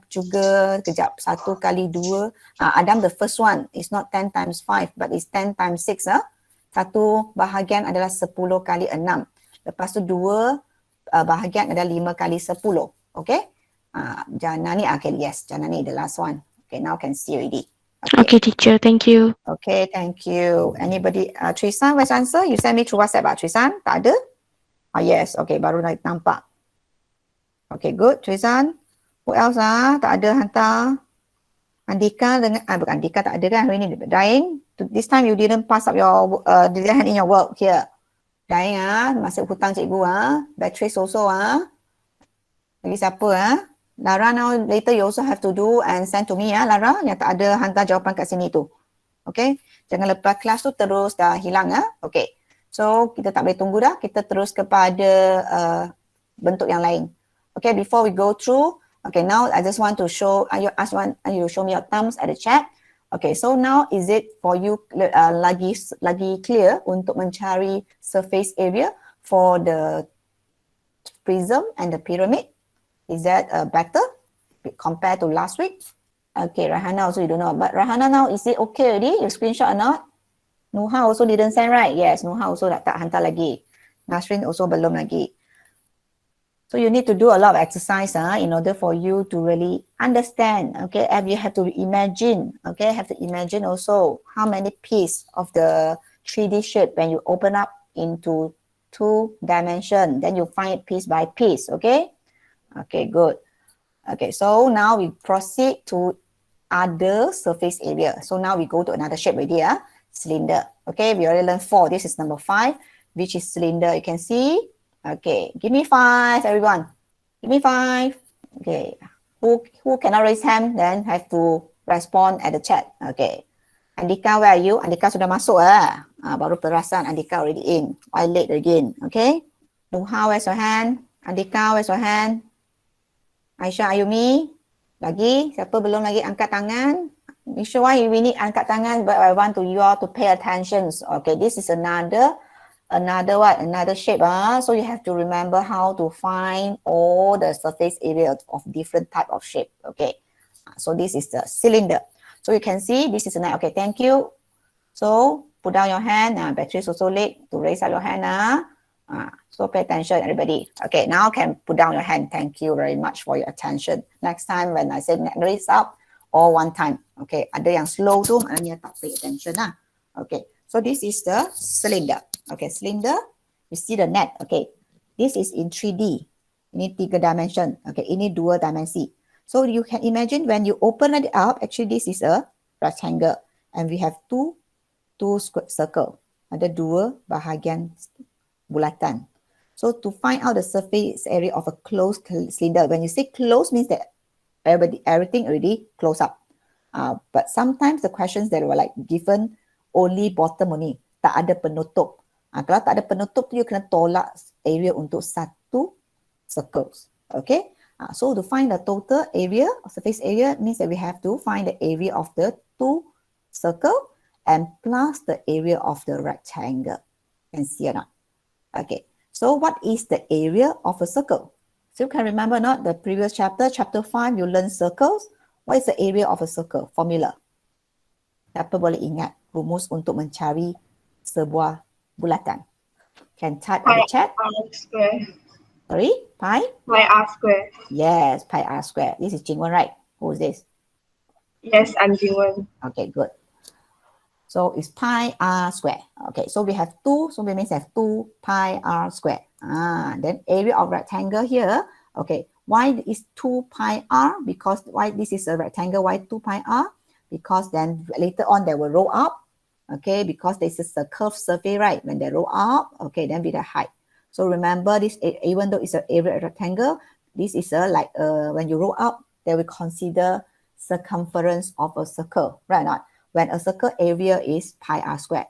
S1: juga, kejap, 1 kali 2. Adam, the first one is not 10 times 5, but it's 10 times 6. Satu bahagian adalah 10 kali 6. Lepas tu 2 bahagian adalah 5 kali 10. Okay? Janani, okay, yes, Janani, the last one. Okay, now can see already.
S3: Okay, teacher, thank you.
S1: Okay, thank you. Anybody? Trisan, what's the answer? You send me through WhatsApp, Trisan? Tak ada? Yes, okay, baru nampak. Okay, good, Trisan. Who else tak ada hantar. Andika dengan, bukan Andika tak ada kan hari ni. Dain, this time you didn't pass up your, didn't hand in your work here. Dain masih hutang cikgu Beatrice also Lagi siapa Lara, now later you also have to do and send to me Lara, yang tak ada hantar jawapan kat sini tu. Okay, jangan lepas kelas tu terus dah hilang Okay, so kita tak boleh tunggu dah, kita terus kepada bentuk yang lain. Okay, before we go through, okay, now I just want to show, you show me your thumbs at the chat. Okay, so now is it for you lagi clear untuk mencari surface area for the prism and the pyramid? Is that better compared to last week? Okay, Rahana also you don't know. But Rahana now, is it okay already? You screenshot or not? Nuha also didn't send, right? Yes, Nuha also tak hantar lagi. Nasrin also belum lagi. So you need to do a lot of exercise in order for you to really understand. Okay, and you have to imagine. Okay, have to imagine also how many pieces of the 3D shape when you open up into 2 dimension. Then you find it piece by piece. Okay. Okay, good. Okay, so now we proceed to other surface area. So now we go to another shape already, cylinder. Okay, we already learned 4. This is number 5, which is cylinder. You can see. Okay, give me 5, everyone. Give me 5. Okay, who cannot raise hand, then have to respond at the chat. Okay, Andika, where are you? Andika sudah masuk baru perasan Andika already in. Why late again? Okay, Nuha, where's your hand? Andika, where's your hand? Aisyah, Ayumi, lagi? Siapa belum lagi angkat tangan? Misha, why we need angkat tangan? But I want you all to pay attention. Okay, this is another shape. So you have to remember how to find all the surface area of different type of shape. Okay, so this is the cylinder. So you can see this is okay, thank you. So put down your hand. Beatrice also late to raise up your hand. So pay attention, everybody. Okay, now can put down your hand. Thank you very much for your attention. Next time when I say raise up, all one time. Okay, ada yang slow tu maknanya tak pay attention Okay, so this is the cylinder. Okay, cylinder, you see the net. Okay, this is in 3D. Ini 3 dimension. Okay, ini 2 dimensi. So you can imagine when you open it up, actually this is a rectangle. And we have two circle. Ada 2 bahagian bulatan. So to find out the surface area of a closed cylinder, when you say closed means that everything already close up. But sometimes the questions that were like given only bottom only, tak ada penutup. Kalau tak ada penutup tu you kena tolak area untuk 1 circles. Okay. So to find the total area, surface area means that we have to find the area of the 2 circle and plus the area of the rectangle. Can see or not? Okay, so what is the area of a circle? So you can remember not the previous chapter, chapter 5, you learn circles. What is the area of a circle? Formula. Siapa boleh ingat rumus untuk mencari sebuah bulatan? Can type in the chat.
S3: R square.
S1: Sorry, pi?
S3: Pi R square.
S1: Yes, pi r square. This is Jingwen, right? Who is this?
S3: Yes, I'm Jingwen.
S1: Okay, good. So it's pi r square. Okay, so we have 2, so we means have 2 pi r square. Then area of rectangle here. Okay, why is 2 pi r? Because why this is a rectangle, why 2 pi r? Because then later on they will roll up. Okay, because this is a curved surface, right? When they roll up, okay, then be the height. So remember this, even though it's an area rectangle, this is a like when you roll up, they will consider circumference of a circle, right? Not when a circle area is pi r squared.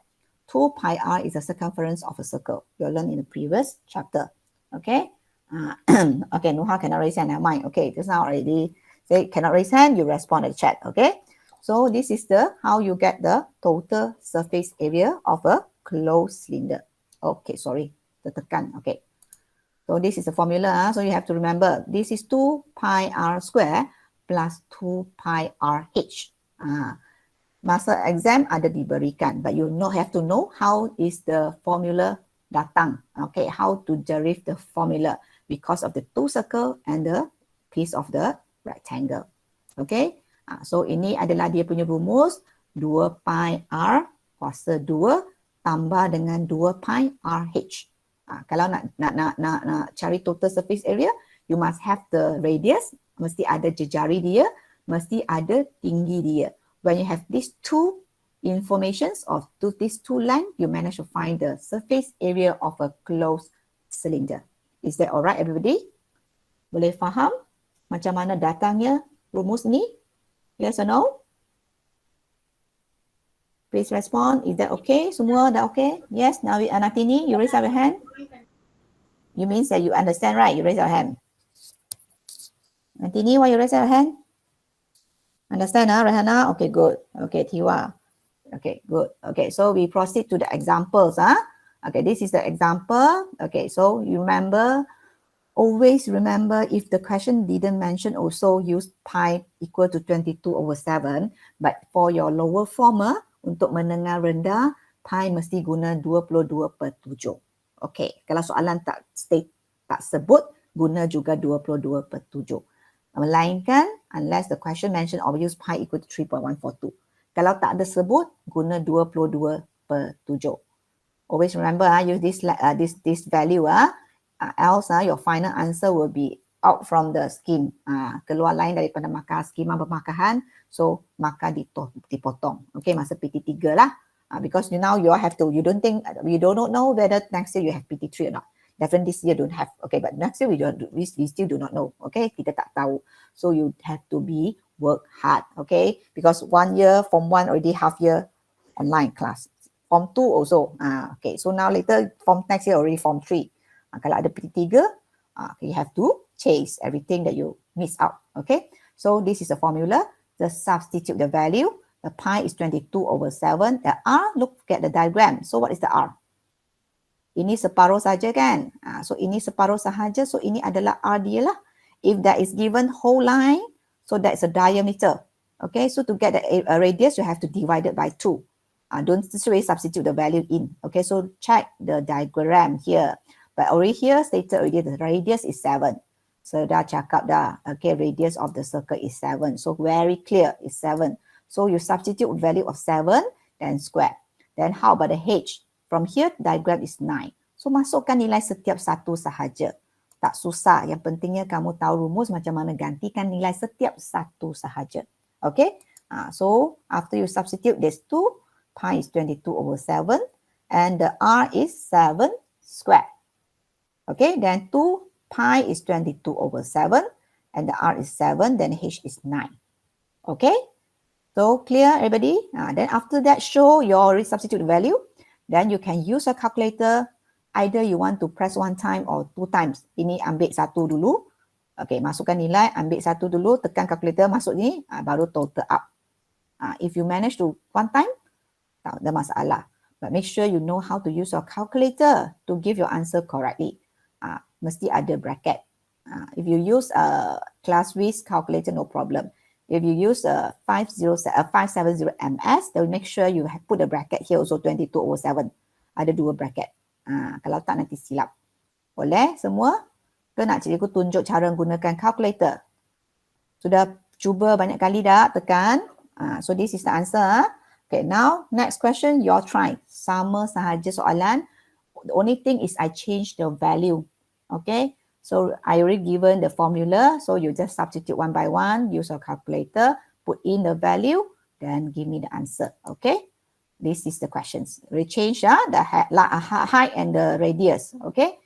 S1: 2 pi r is the circumference of a circle. You learned in the previous chapter. Okay. Okay, Nuha cannot raise hand. Never mind. Okay, just now already say cannot raise hand. You respond in the chat. Okay. So this is the how you get the total surface area of a closed cylinder. Okay, sorry, tertekan. Okay. So this is the formula. So you have to remember this is 2 pi r square plus 2 pi r h. Masa exam ada diberikan, but you have to know how is the formula datang. Okay, how to derive the formula because of the 2 circle and the piece of the rectangle. Okay, so ini adalah dia punya rumus 2 pi r kuasa 2 tambah dengan 2 pi r h. Kalau nak cari total surface area, you must have the radius mesti ada jejari dia, mesti ada tinggi dia. When you have these two informations or these two lines, you manage to find the surface area of a closed cylinder. Is that alright, everybody? Boleh faham macam mana datangnya rumus ni? Yes or no? Please respond. Is that okay? Semua dah okay? Yes. Now, Anatini, you raise up your hand. You means that you understand, right? You raise your hand. Anatini, why you raise your hand? Understand, Rehana? Okay, good. Okay, Tiwa. Okay, good. Okay, so we proceed to the examples. Okay, this is the example. Okay, so you remember, always remember if the question didn't mention also use pi equal to 22/7. But for your lower former, untuk menengah rendah, pi mesti guna 22/7. Okay, kalau soalan tak sebut, guna juga 22/7. Melainkan, unless the question mention or use pi equal to 3.142. Kalau tak ada sebut, guna 22/7. Always remember, use this value, else your final answer will be out from the scheme. Keluar lain daripada markah skema pemarkahan, so markah dipotong. Okay, masa PT3 lah. Because now you have to, you don't know whether next year you have PT3 or not. Definitely this year don't have. Okay, but next year we still do not know. Okay, kita tak tahu. So you have to work hard. Okay, because 1 year, Form 1 already half year online class. Form 2 also. Okay, so now later Form next year already Form 3. Kalau ada PT3, you have to chase everything that you miss out. Okay, so this is the formula. Just substitute the value. The pi is 22/7. The R, look at the diagram. So what is the R? Ini separuh saja kan? So ini separuh sahaja. So ini adalah R dia lah. If that is given whole line, so that's a diameter. Okay, so to get the radius, you have to divide it by 2. Don't straight substitute the value in. Okay, so check the diagram here. But already here stated already the radius is 7. So dah cakap dah. Okay, radius of the circle is 7. So very clear, it's 7. So you substitute value of 7, then square. Then how about the H? From here, diagram is 9. So masukkan nilai setiap satu sahaja. Tak susah. Yang pentingnya kamu tahu rumus macam mana gantikan nilai setiap satu sahaja. Okay? So after you substitute this 2, pi is 22/7 and the R is 7 square. Okay, then 2 pi is 22/7 and the R is 7, then H is 9. Okay, so clear everybody? Then after that, show your substitute value. Then you can use a calculator. Either you want to press 1 time or 2 times. Ini ambil 1 dulu. Okay, masukkan nilai, ambil 1 dulu, tekan calculator, masuk ni, baru total up. If you manage to 1 time, tak ada masalah. But make sure you know how to use your calculator to give your answer correctly. Mesti ada bracket. If you use a class-based calculator, no problem. If you use a 570 ms, then make sure you have put a bracket here also 22/7. Ada 2 bracket. Kalau tak nanti silap. Boleh semua? Ke nak cikgu tunjuk cara menggunakan calculator? Sudah cuba banyak kali dah, tekan. So this is the answer. Okay, now next question, your try. Sama sahaja soalan. The only thing is I change the value. Okay, so I already given the formula. So you just substitute one by one, use your calculator, put in the value, then give me the answer. Okay, this is the questions. We change the height and the radius. Okay,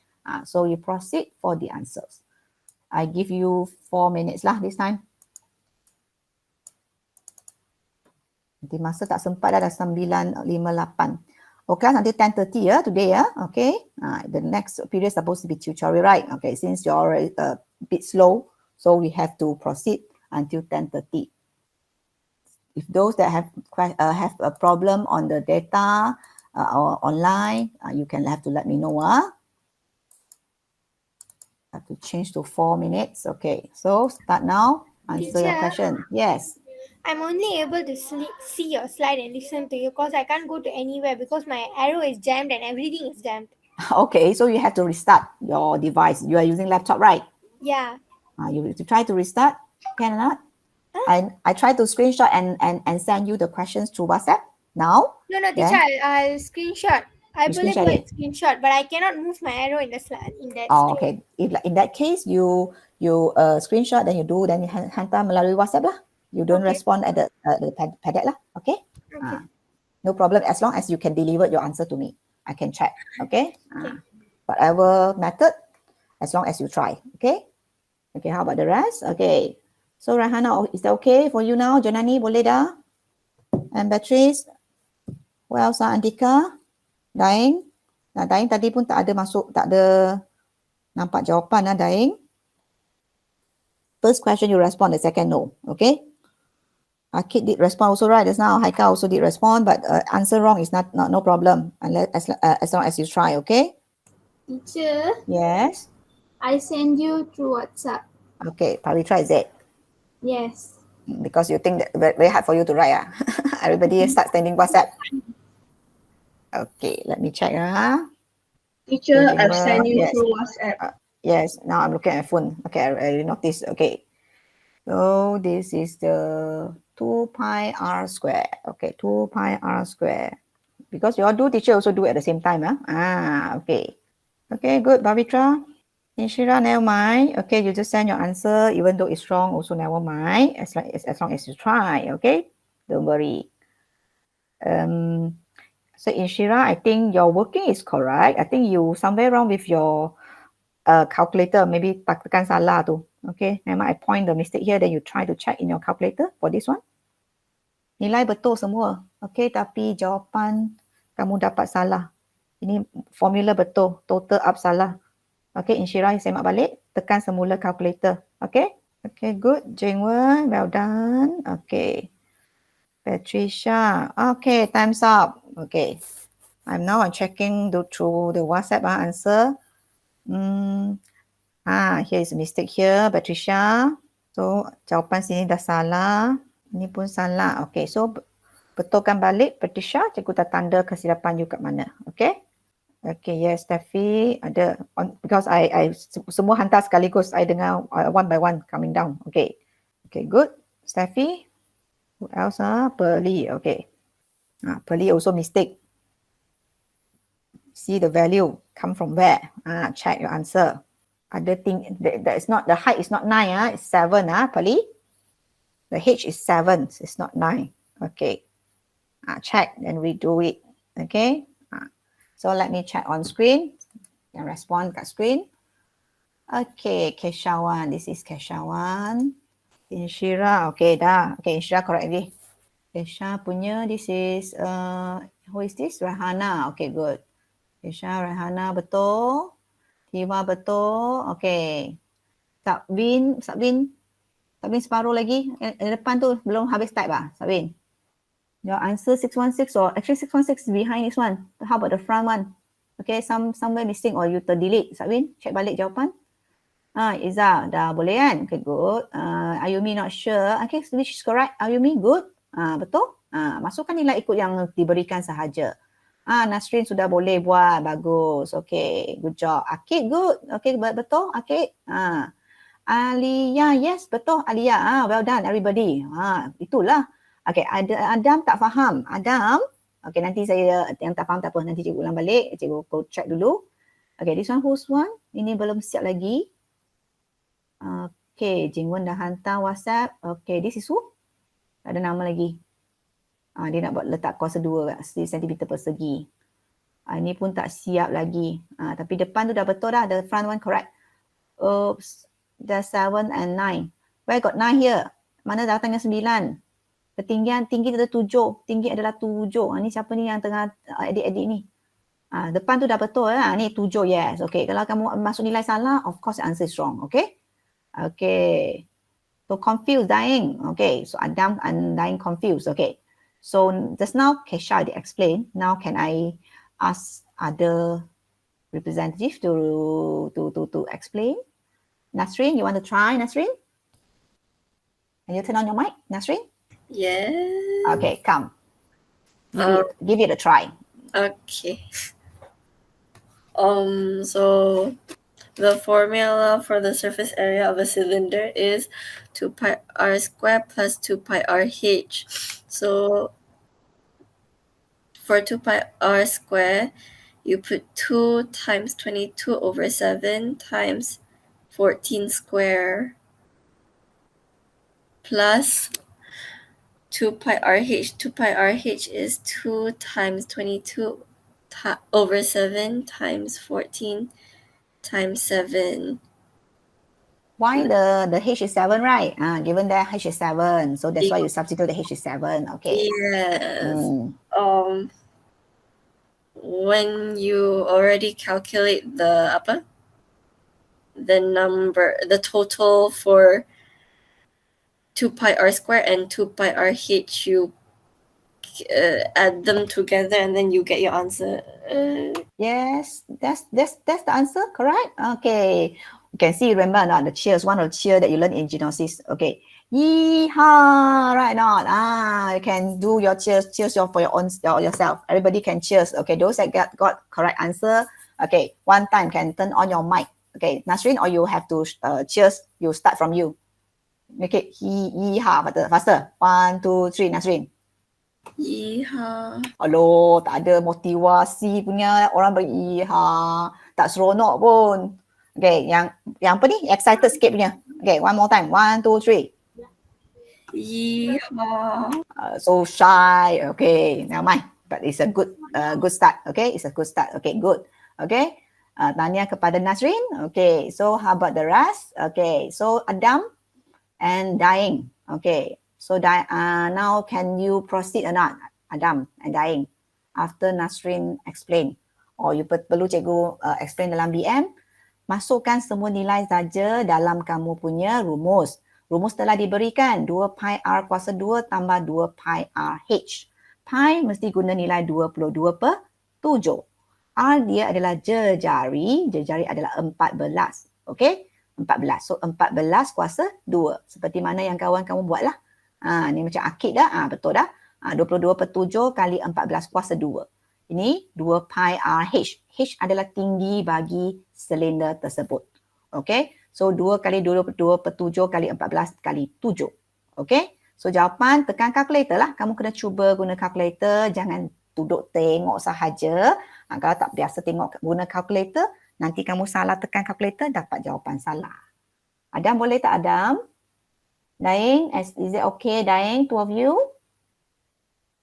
S1: so you proceed for the answers. I give you 4 minutes lah this time. Nanti masa tak sempat dah 9:58. Okay, until 10:30 today okay. The next period is supposed to be tutorial, right? Okay, since you're a bit slow, so we have to proceed until 10:30. If those that have a problem on the data or online, you can have to let me know. Have to change to 4 minutes. Okay, so start now. Answer your
S2: Teacher.
S1: question. Yes.
S2: I'm only able to see your slide and listen to you because I can't go to anywhere because my arrow is jammed and everything is jammed.
S1: Okay, so you have to restart your device. You are using laptop, right?
S2: Yeah.
S1: You try to restart. Can or not? I try to screenshot and send you the questions through WhatsApp now.
S2: No, teacher, I'll screenshot. I
S1: You
S2: believe
S1: screenshot
S2: I
S1: it.
S2: screenshot, but I cannot move my arrow in the slide in that
S1: Oh,
S2: screen.
S1: okay. If in that case, you screenshot, then you hantar melalui WhatsApp lah. You don't
S2: Okay.
S1: respond at the paddock lah. Okay.
S2: Okay.
S1: No problem. As long as you can deliver your answer to me, I can check. Okay.
S2: Okay.
S1: Whatever method, as long as you try. Okay. Okay. How about the rest? Okay. So Rahana, is that okay for you now? Janani, boleh dah? And Beatrice, well, Andika, Daing. Nah, Daing tadi pun tak ada masuk, tak ada nampak jawapan lah, Daing. First question you respond, the second no. Okay. Akid did respond also right just now. Haika also did respond, but answer wrong is not no problem unless as long as you try. Okay.
S4: Teacher,
S1: Yes.
S4: I send you through WhatsApp.
S1: Okay. Pavitra, is it?
S4: Yes.
S1: Because you think that very hard for you to write. Everybody start sending WhatsApp. Okay. Let me check.
S3: Teacher,
S1: Okay,
S3: I've sent you
S1: yes.
S3: through WhatsApp.
S1: Yes. Now I'm looking at my phone. Okay. I already noticed. Okay. So this is the 2 pi r square. Okay. 2 pi r square. Because you all do, teacher also do at the same time. Okay. Okay, good, Bavitra. Inshira, never mind. Okay, you just send your answer, even though it's wrong, also never mind. As long as you try, okay? Don't worry. So Inshira, I think your working is correct. I think you somewhere wrong with your calculator. Maybe tekan salah tu. Okay, never mind. I point the mistake here, then you try to check in your calculator for this one. Nilai betul semua. Okay, tapi jawapan kamu dapat salah. Ini formula betul. Total up salah. Okay, Inshira, semak balik. Tekan semula calculator. Okay? Okay, good. Jingwen, well done. Okay. Patricia. Okay, time's up. Okay. I'm checking through the WhatsApp answer. Here is a mistake here, Patricia. So, jawapan sini dah salah. Ini pun salah. Okay, so betulkan balik, Patricia. Cikgu dah tanda kesilapan you kat mana. Okay? Okay, yes, Steffi ada because I semua hantar sekaligus. I dengar one by one coming down. Okay, okay, good. Steffi, who else? Pearly. Okay, Pearly also mistake. See the value come from where? Check your answer. Other thing that is not the height is not 9. It's 7. Pearly. The H is 7. It's not 9. Okay. Check then redo it. Okay. So let me check on screen. Yang respond kat screen. Okay, Keshawan. This is Keshawan. Inshira. Okay, dah. Okay, Inshira correct lagi. Kesha punya, this is, who is this? Rahana. Okay, good. Kesha, Rahana betul. Tiwa betul. Okay. Sabin separuh lagi. Depan tu belum habis type Sabin? Your answer 616 or actually 616 is behind this one. How about the front one? Okay, somewhere missing or you terdelete. Sabin, check balik jawapan. Iza, dah boleh kan? Okay, good. Ayumi not sure. Okay, which is correct? Ayumi, good. Betul? Masukkan nilai ikut yang diberikan sahaja. Nasrin sudah boleh buat. Bagus. Okay, good job. Akid, good. Okay, betul? Akid. Alia, yes, betul. Alia, well done everybody. Itulah. Okay, Adam tak faham. Adam, okay, nanti saya yang tak faham tak apa. Nanti cikgu ulang balik. Cikgu check dulu. Okay, this one who's one? Ini belum siap lagi. Okay, Jingwen dah hantar WhatsApp. Okay, this is who? Tak ada nama lagi. Dia nak buat letak kuasa 2 cm persegi. Ini pun tak siap lagi. Tapi depan tu dah betul dah. The front one correct. Oops. There's 7 and 9. Where got 9 here? Mana datangnya 9? Ketinggian tinggi ada 7. Tinggi adalah 7. Ni siapa ni yang tengah edit-edit ni? Depan tu dah betul lah. Ni 7, yes. Okay, kalau kamu masuk nilai salah, of course the answer is wrong. Okay? Okay. So confused, dying. Okay, so Adam and dying confused. Okay. So just now, Kesha did explain. Now can I ask other representative to explain? Nasrin, you want to try, Nasrin? Can you turn on your mic, Nasrin?
S6: Yeah.
S1: Okay, come. Give it a try.
S6: Okay. So the formula for the surface area of a cylinder is 2 pi r squared plus 2 pi r h. So for 2 pi r squared, you put 2 times 22 over 7 times 14 square plus 2 pi RH. 2 pi RH is 2 times 22 over 7 times 14 times 7.
S1: Why the H is 7, right? Given that H is 7, so that's why you substitute the H is 7. Okay.
S6: Yes. When you already calculate the total for 2 pi r square and 2 pi r h, you add them together and then you get your answer.
S1: Yes, that's the answer, correct? Okay. You can see, remember not the cheers, one of the cheer that you learn in genosis. Okay. Yeehaw, right not? You can do your cheers for your own yourself. Everybody can cheers. Okay, those that got correct answer. Okay, one time can turn on your mic. Okay, Nasrin, or you have to cheers. You start from you. Make it yeehaw faster. 1, 2, 3, Nasrin.
S6: Yeehaw.
S1: Aduh, tak ada motivasi punya orang beriha. Tak seronok pun. Okay, yang apa ni? Excited sikit punya. Okay, one more time. 1, 2, 3.
S6: Yeehaw.
S1: So shy. Okay, never mind. But it's a good start. Okay, it's a good start. Okay, good. Okay, tanya kepada Nasrin. Okay, so how about the rest? Okay, so Adam and Dying. Okay, so now can you proceed or not? Adam and Dying after Nasrin explain, or you perlu cikgu explain dalam BM. Masukkan semua nilai saja dalam kamu punya rumus. Rumus telah diberikan 2 pi r kuasa 2 tambah 2 pi r h. Pi mesti guna nilai 22/7. R dia adalah jejari adalah 14. Okey? 14. So 14 kuasa 2. Seperti mana yang kawan kamu buatlah. Ni macam akid dah. Betul dah. 22/7 kali 14 kuasa 2. Ini 2 pi r h. H adalah tinggi bagi silinder tersebut. Okey. So 2 kali 22/7 kali 14 kali 7. Okey. So jawapan tekan kalkulator lah. Kamu kena cuba guna kalkulator. Jangan duduk tengok sahaja. Kalau tak biasa tengok guna kalkulator, nanti kamu salah tekan kalkulator, dapat jawapan salah. Adam boleh tak Adam? Daing, is it okay Daing, two of you?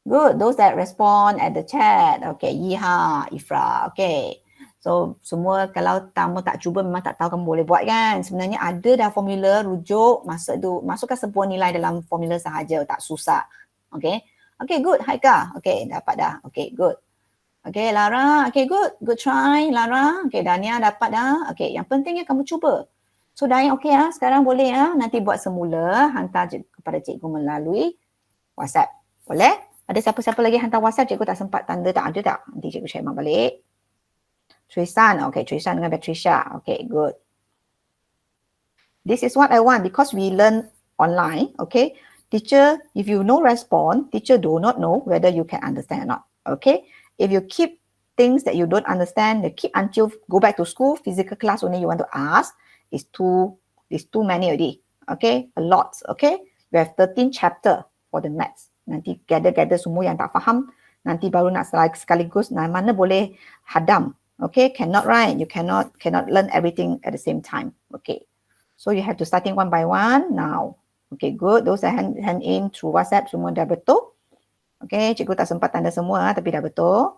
S1: Good, those that respond at the chat. Okay, Yiha, Ifra, okay. So, semua kalau kamu tak cuba memang tak tahu kamu boleh buat kan. Sebenarnya ada dah formula, rujuk, masukkan sebuah nilai dalam formula sahaja, tak susah. Okay, okay good, Haika. Okay, dapat dah. Okay, good. Okay, Lara. Okay, good. Good try, Lara. Okay, Dania dapat dah. Okay, yang pentingnya kamu cuba. So, Dain okay ya. Sekarang boleh ya. Nanti buat semula. Hantar kepada cikgu melalui WhatsApp. Boleh? Ada siapa-siapa lagi hantar WhatsApp? Cikgu tak sempat tanda. Tak ada tak? Nanti cikgu share balik. Trisan. Okay, Trisan dengan Patricia. Okay, good. This is what I want because we learn online. Okay. Teacher, if you no respond, teacher do not know whether you can understand or not. Okay. If you keep things that you don't understand, you keep until go back to school, physical class only you want to ask, it's too many already. Okay, a lot. Okay, we have 13 chapter for the maths. Nanti gather semua yang tak faham, nanti baru nak sekaligus, mana boleh hadam. Okay, cannot write. You cannot learn everything at the same time. Okay, so you have to starting one by one now. Okay, good. Those that hand in through WhatsApp semua dah betul. Okay, cikgu tak sempat tanda semua tapi dah betul.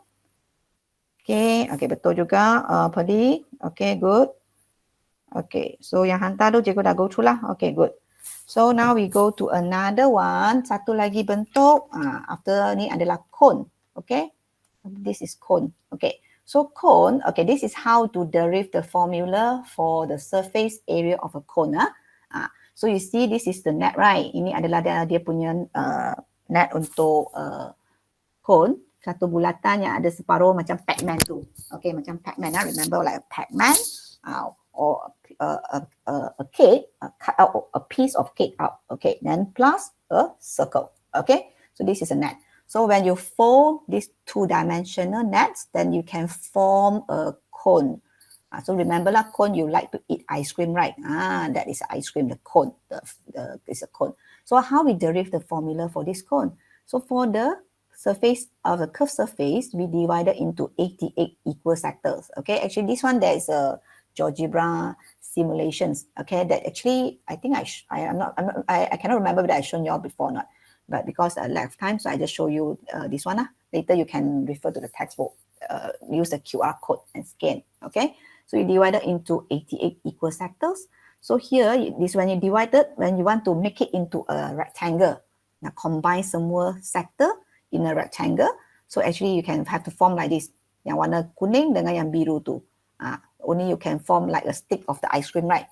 S1: Okay, betul juga. Peli. Okay, good. Okay, so yang hantar tu cikgu dah go through lah. Okay, good. So now we go to another one. Satu lagi bentuk. After ni adalah cone. Okay, this is cone. Okay, so cone. Okay, this is how to derive the formula for the surface area of a cone. So you see this is the net, right? Ini adalah dia punya net untuk cone. Satu bulatan yang ada separuh macam Pac-Man tu. Okay, macam Pac-Man. Remember like a Pac-Man or a cake, cut out a piece of cake out. Okay, then plus a circle. Okay, so this is a net. So when you fold these two-dimensional nets, then you can form a cone. So remember lah, cone, you like to eat ice cream, right? That is ice cream, the cone. It's a cone. So how we derive the formula for this cone? So for the surface of the curved surface, we divided into 88 equal sectors. Okay, actually this one there is a GeoGebra simulations. Okay, that actually I think I cannot remember whether I shown you all before or not, but because I lack of time, so I just show you this one. Later you can refer to the textbook. Use the QR code and scan. Okay, so you divided into 88 equal sectors. So here, this when you divided, when you want to make it into a rectangle, now combine semua sector in a rectangle. So actually you can have to form like this. Yang warna kuning dengan yang biru tu. Only you can form like a stick of the ice cream, right?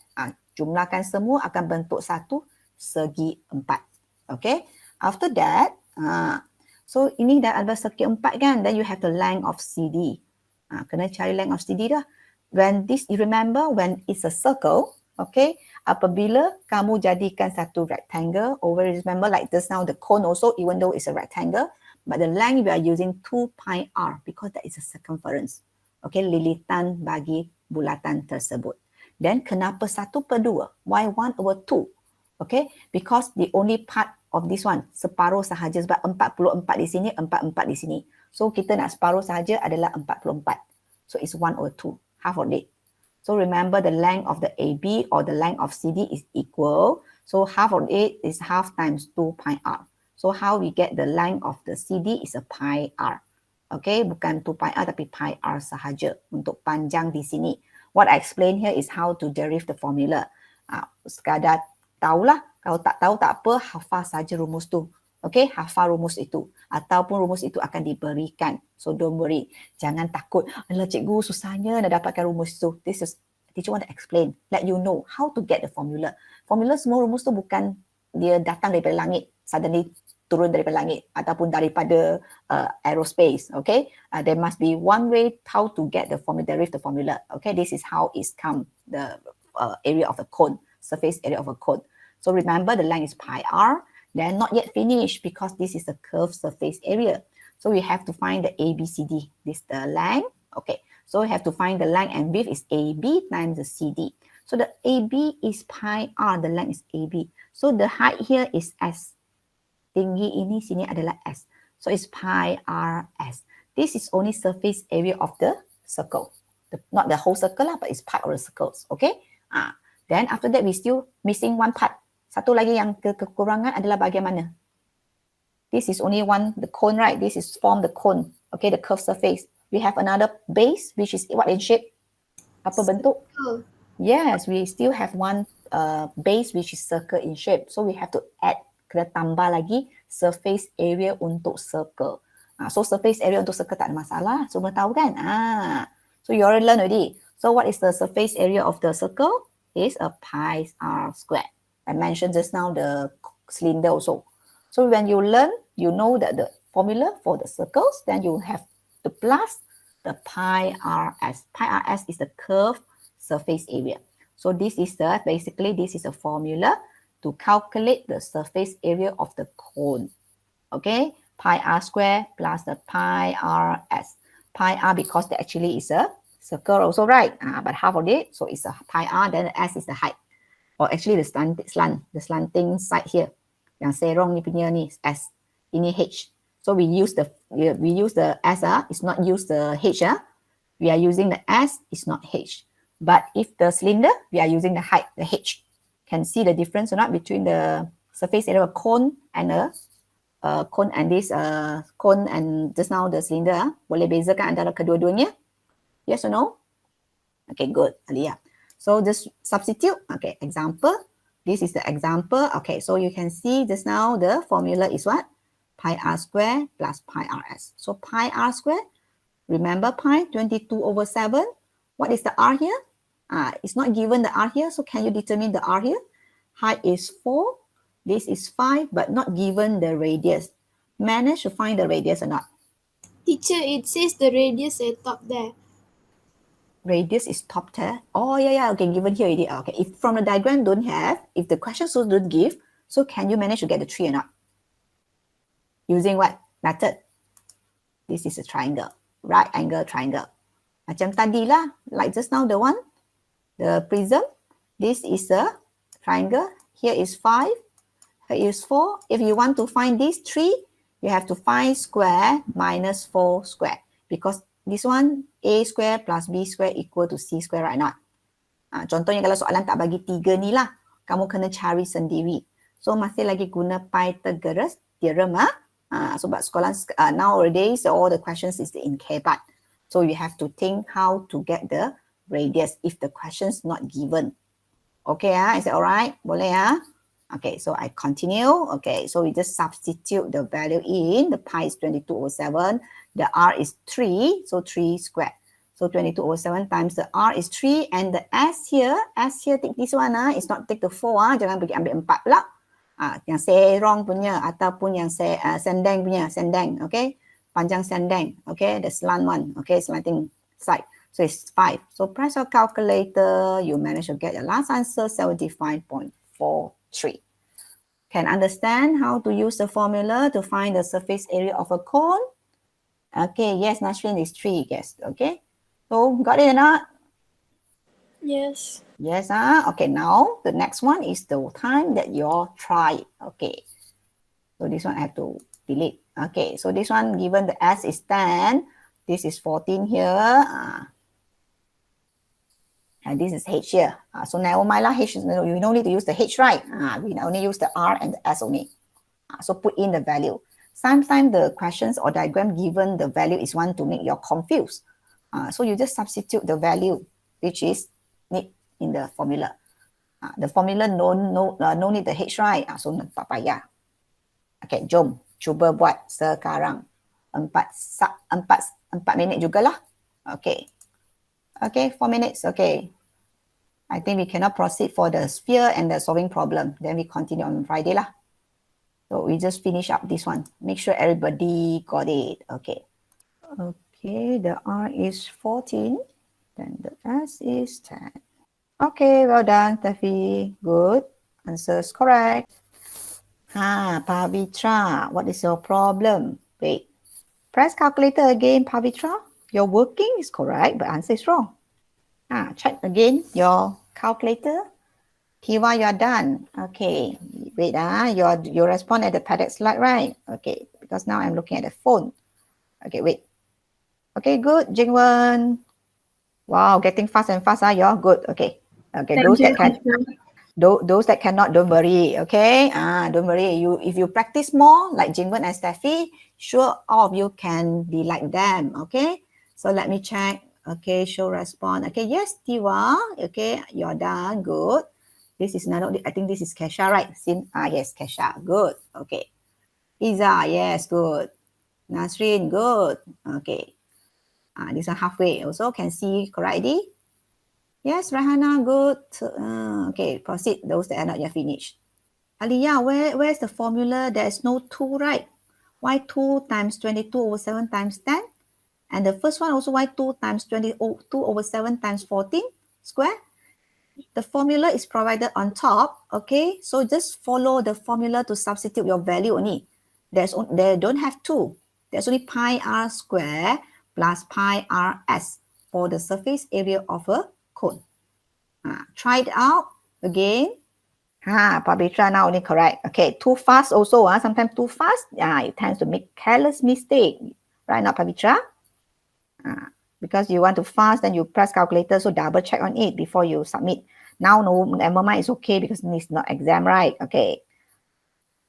S1: Jumlahkan semua akan bentuk satu segi 4. Okay. After that, so ini dah ada segi 4 kan? Then you have the length of CD. Kena cari length of CD dah. When this, you remember when it's a circle, okay, apabila kamu jadikan satu rectangle over, remember like just now the cone also, even though it's a rectangle, but the length we are using 2 pi r because that is a circumference. Okay, lilitan bagi bulatan tersebut. Then kenapa 1/2? Why 1/2? Okay, because the only part of this one, separuh sahaja, sebab 44 di sini, 44 di sini. So kita nak separuh sahaja adalah 44. So it's 1/2, half of it. So remember the length of the AB or the length of CD is equal. So half of it is half times 2 pi r. So how we get the length of the CD is a pi r. Okay, bukan 2 pi r tapi pi r sahaja untuk panjang di sini. What I explain here is how to derive the formula. Sekadar tahulah, kalau tak tahu tak apa, hafal saja rumus tu. Okay, hafal rumus itu. Ataupun rumus itu akan diberikan. So don't worry. Jangan takut. Alah cikgu susahnya nak dapatkan rumus tu. This is, teacher want to explain. Let you know how to get the formula. Formula semua rumus tu bukan dia datang daripada langit. Suddenly turun daripada langit. Ataupun daripada aerospace. Okay. There must be one way how to get the formula, derive the formula. Okay. This is how it's come. The area of a cone. Surface area of a cone. So remember the length is pi r. They're not yet finished because this is a curved surface area. So we have to find the ABCD. This is the length. Okay. So we have to find the length and width is AB times the CD. So the AB is pi r. The length is AB. So the height here is S. Tinggi ini sini adalah S. So it's pi r S. This is only surface area of the circle. Not the whole circle lah, but it's part of the circles. Okay. Then after that we still missing one part. Satu lagi yang kekurangan adalah bahagian mana? This is only one, the cone, right? This is form the cone. Okay, the curved surface. We have another base, which is what in shape? Apa bentuk?
S4: Circle.
S1: Yes, we still have one base, which is circle in shape. So we have to add, kena tambah lagi surface area untuk circle. So surface area untuk circle tak ada masalah. Semua tahu kan? So you already learn already. So what is the surface area of the circle? Is a pi r squared. I mentioned just now the cylinder also. So when you learn, you know that the formula for the circles, then you have to plus the pi rs. Pi rs is the curved surface area. So this is the, basically this is a formula to calculate the surface area of the cone. Okay, pi r squared plus the pi rs. Pi r because there actually is a circle also, right? But half of it, so it's a pi r, then the s is the height. Or actually the slanting side here. Yang serong ni punya ni S. Ini H. So we use the S, it's not use the H. We are using the S, it's not H. But if the cylinder, we are using the height, the H. Can see the difference or not between the surface area of a cone and a cone and this cone and just now the cylinder. Boleh bezakan antara kedua-duanya? Yes or no? Okay, good. Alia. So just substitute. Okay, example. This is the example. Okay, so you can see just now the formula is what? Pi r squared plus pi rs. So pi r squared, remember pi, 22/7. What is the r here? It's not given the r here. So can you determine the r here? Height is 4. This is 5, but not given the radius. Manage to find the radius or not?
S4: Teacher, it says the radius at top there.
S1: Radius is top there. Oh, yeah. Okay, given here already. Okay, if from the diagram don't have, if the question so don't give, so can you manage to get the 3 or not? Using what method? This is a triangle, right angle triangle. Macam tadi lah, like just now the one, the prism. This is a triangle. Here is 5. Here is 4. If you want to find these 3, you you have to find square minus 4 square. Because this one, A square plus B square equal to C square, right? Not? Contohnya kalau soalan tak bagi 3 ni lah, kamu kena cari sendiri. So masih lagi guna Pythagoras theorem. Sebab sekolah nowadays all the questions is in K-part. So you have to think how to get the radius if the question's not given. Okay, is that alright? Boleh ya? Okay, so I continue. Okay, so we just substitute the value in. The pi is 22/7. The r is 3, so 3 squared. So 22/7 times the r is 3 and the s here take this one is not take the 4 jangan pergi ambil 4 pula. Yang serong punya ataupun yang sendang punya, sendang, okay? Panjang sendang, okay? The slant one, okay? Slanting side. So it's 5. So press your calculator, you manage to get the last answer, 75.43. Can understand how to use the formula to find the surface area of a cone? Okay, yes, Nashrin is 3, yes, okay? So got it or not?
S4: Yes.
S1: Yes, okay, now the next one is the time that you try it, okay? So this one I have to delete. Okay, so this one given the S is 10, this is 14 here, and this is H here. So never mind lah, H, you don't need to use the H, right? We only use the R and the S only. So put in the value. Sometimes the questions or diagram given the value is one to make you confused. So you just substitute the value, which is need in the formula. The formula no need the H, right? So tak payah. Okay, jom cuba buat sekarang. 4 minit jugalah. Okay. Okay, 4 minutes. Okay. I think we cannot proceed for the sphere and the solving problem. Then we continue on Friday lah. So we just finish up this one. Make sure everybody got it. Okay. Okay, the R is 14. Then the S is 10. Okay, well done, Taffy. Good. Answer is correct. Pavitra, what is your problem? Wait. Press calculator again, Pavitra. Your working is correct, but answer is wrong. Check again your calculator. Tiwa, you are done. Okay. Wait, you respond at the paddock slide, right? Okay, because now I'm looking at the phone. Okay, wait. Okay, good. Jingwen. Wow, getting fast and fast, you're good. Okay. Okay, those that cannot, don't worry. Okay. Don't worry. If you practice more, like Jingwen and Steffi, sure all of you can be like them. Okay. So let me check. Okay, show response. Okay, yes, Tiwa. Okay, you're done. Good. This is another, I think this is Kesha, right? Yes, Kesha. Good. Okay. Iza, yes, good. Nasrin, good. Okay. This one halfway also can see correctly. Yes, Rahana, good. Okay, proceed. Those that are not yet finished. Aliyah, where's the formula? There is no 2, right? Why 2 times 22/7 times 10? And the first one also, why 2 times 22/7 times 14 square? The formula is provided on top, okay? So just follow the formula to substitute your value only. They don't have 2. There's only pi r square plus pi rs for the surface area of a cone. Try it out again. Pavitra now only correct. Okay, too fast also. Sometimes too fast, it tends to make careless mistake. Right now, Pavitra? Because you want to fast, then you press calculator, so double check on it before you submit. Now, no, never mind, it's okay because it's not exam, right? Okay.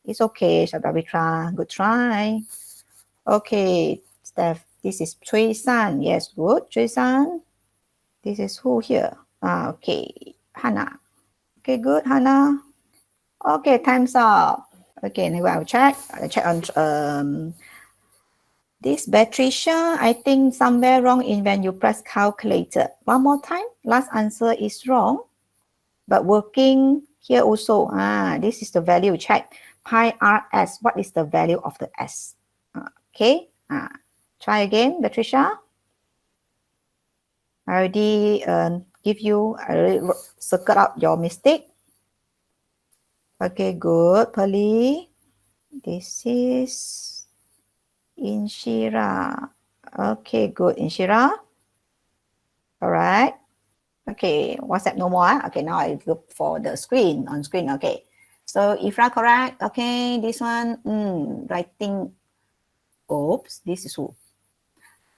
S1: It's okay, Pavitra. Good try. Okay, Steph, this is Chui San. Yes, good, Chui San. This is who here? Okay, Hannah. Okay, good, Hannah. Okay, time's up. Okay, now I'll check. I'll check on this Patricia. I think somewhere wrong in when you press calculator. One more time. Last answer is wrong. But working here also. This is the value. Check. Pi rs. What is the value of the s? Okay. Try again, Patricia. I already give you, I already circle out your mistake. Okay, good, Pearly. This is Inshira. Okay, good, Inshira. All right. Okay, WhatsApp no more. Okay, now I look for the screen, on screen. Okay. So Ifra correct. Okay, this one, writing Oops, this is who?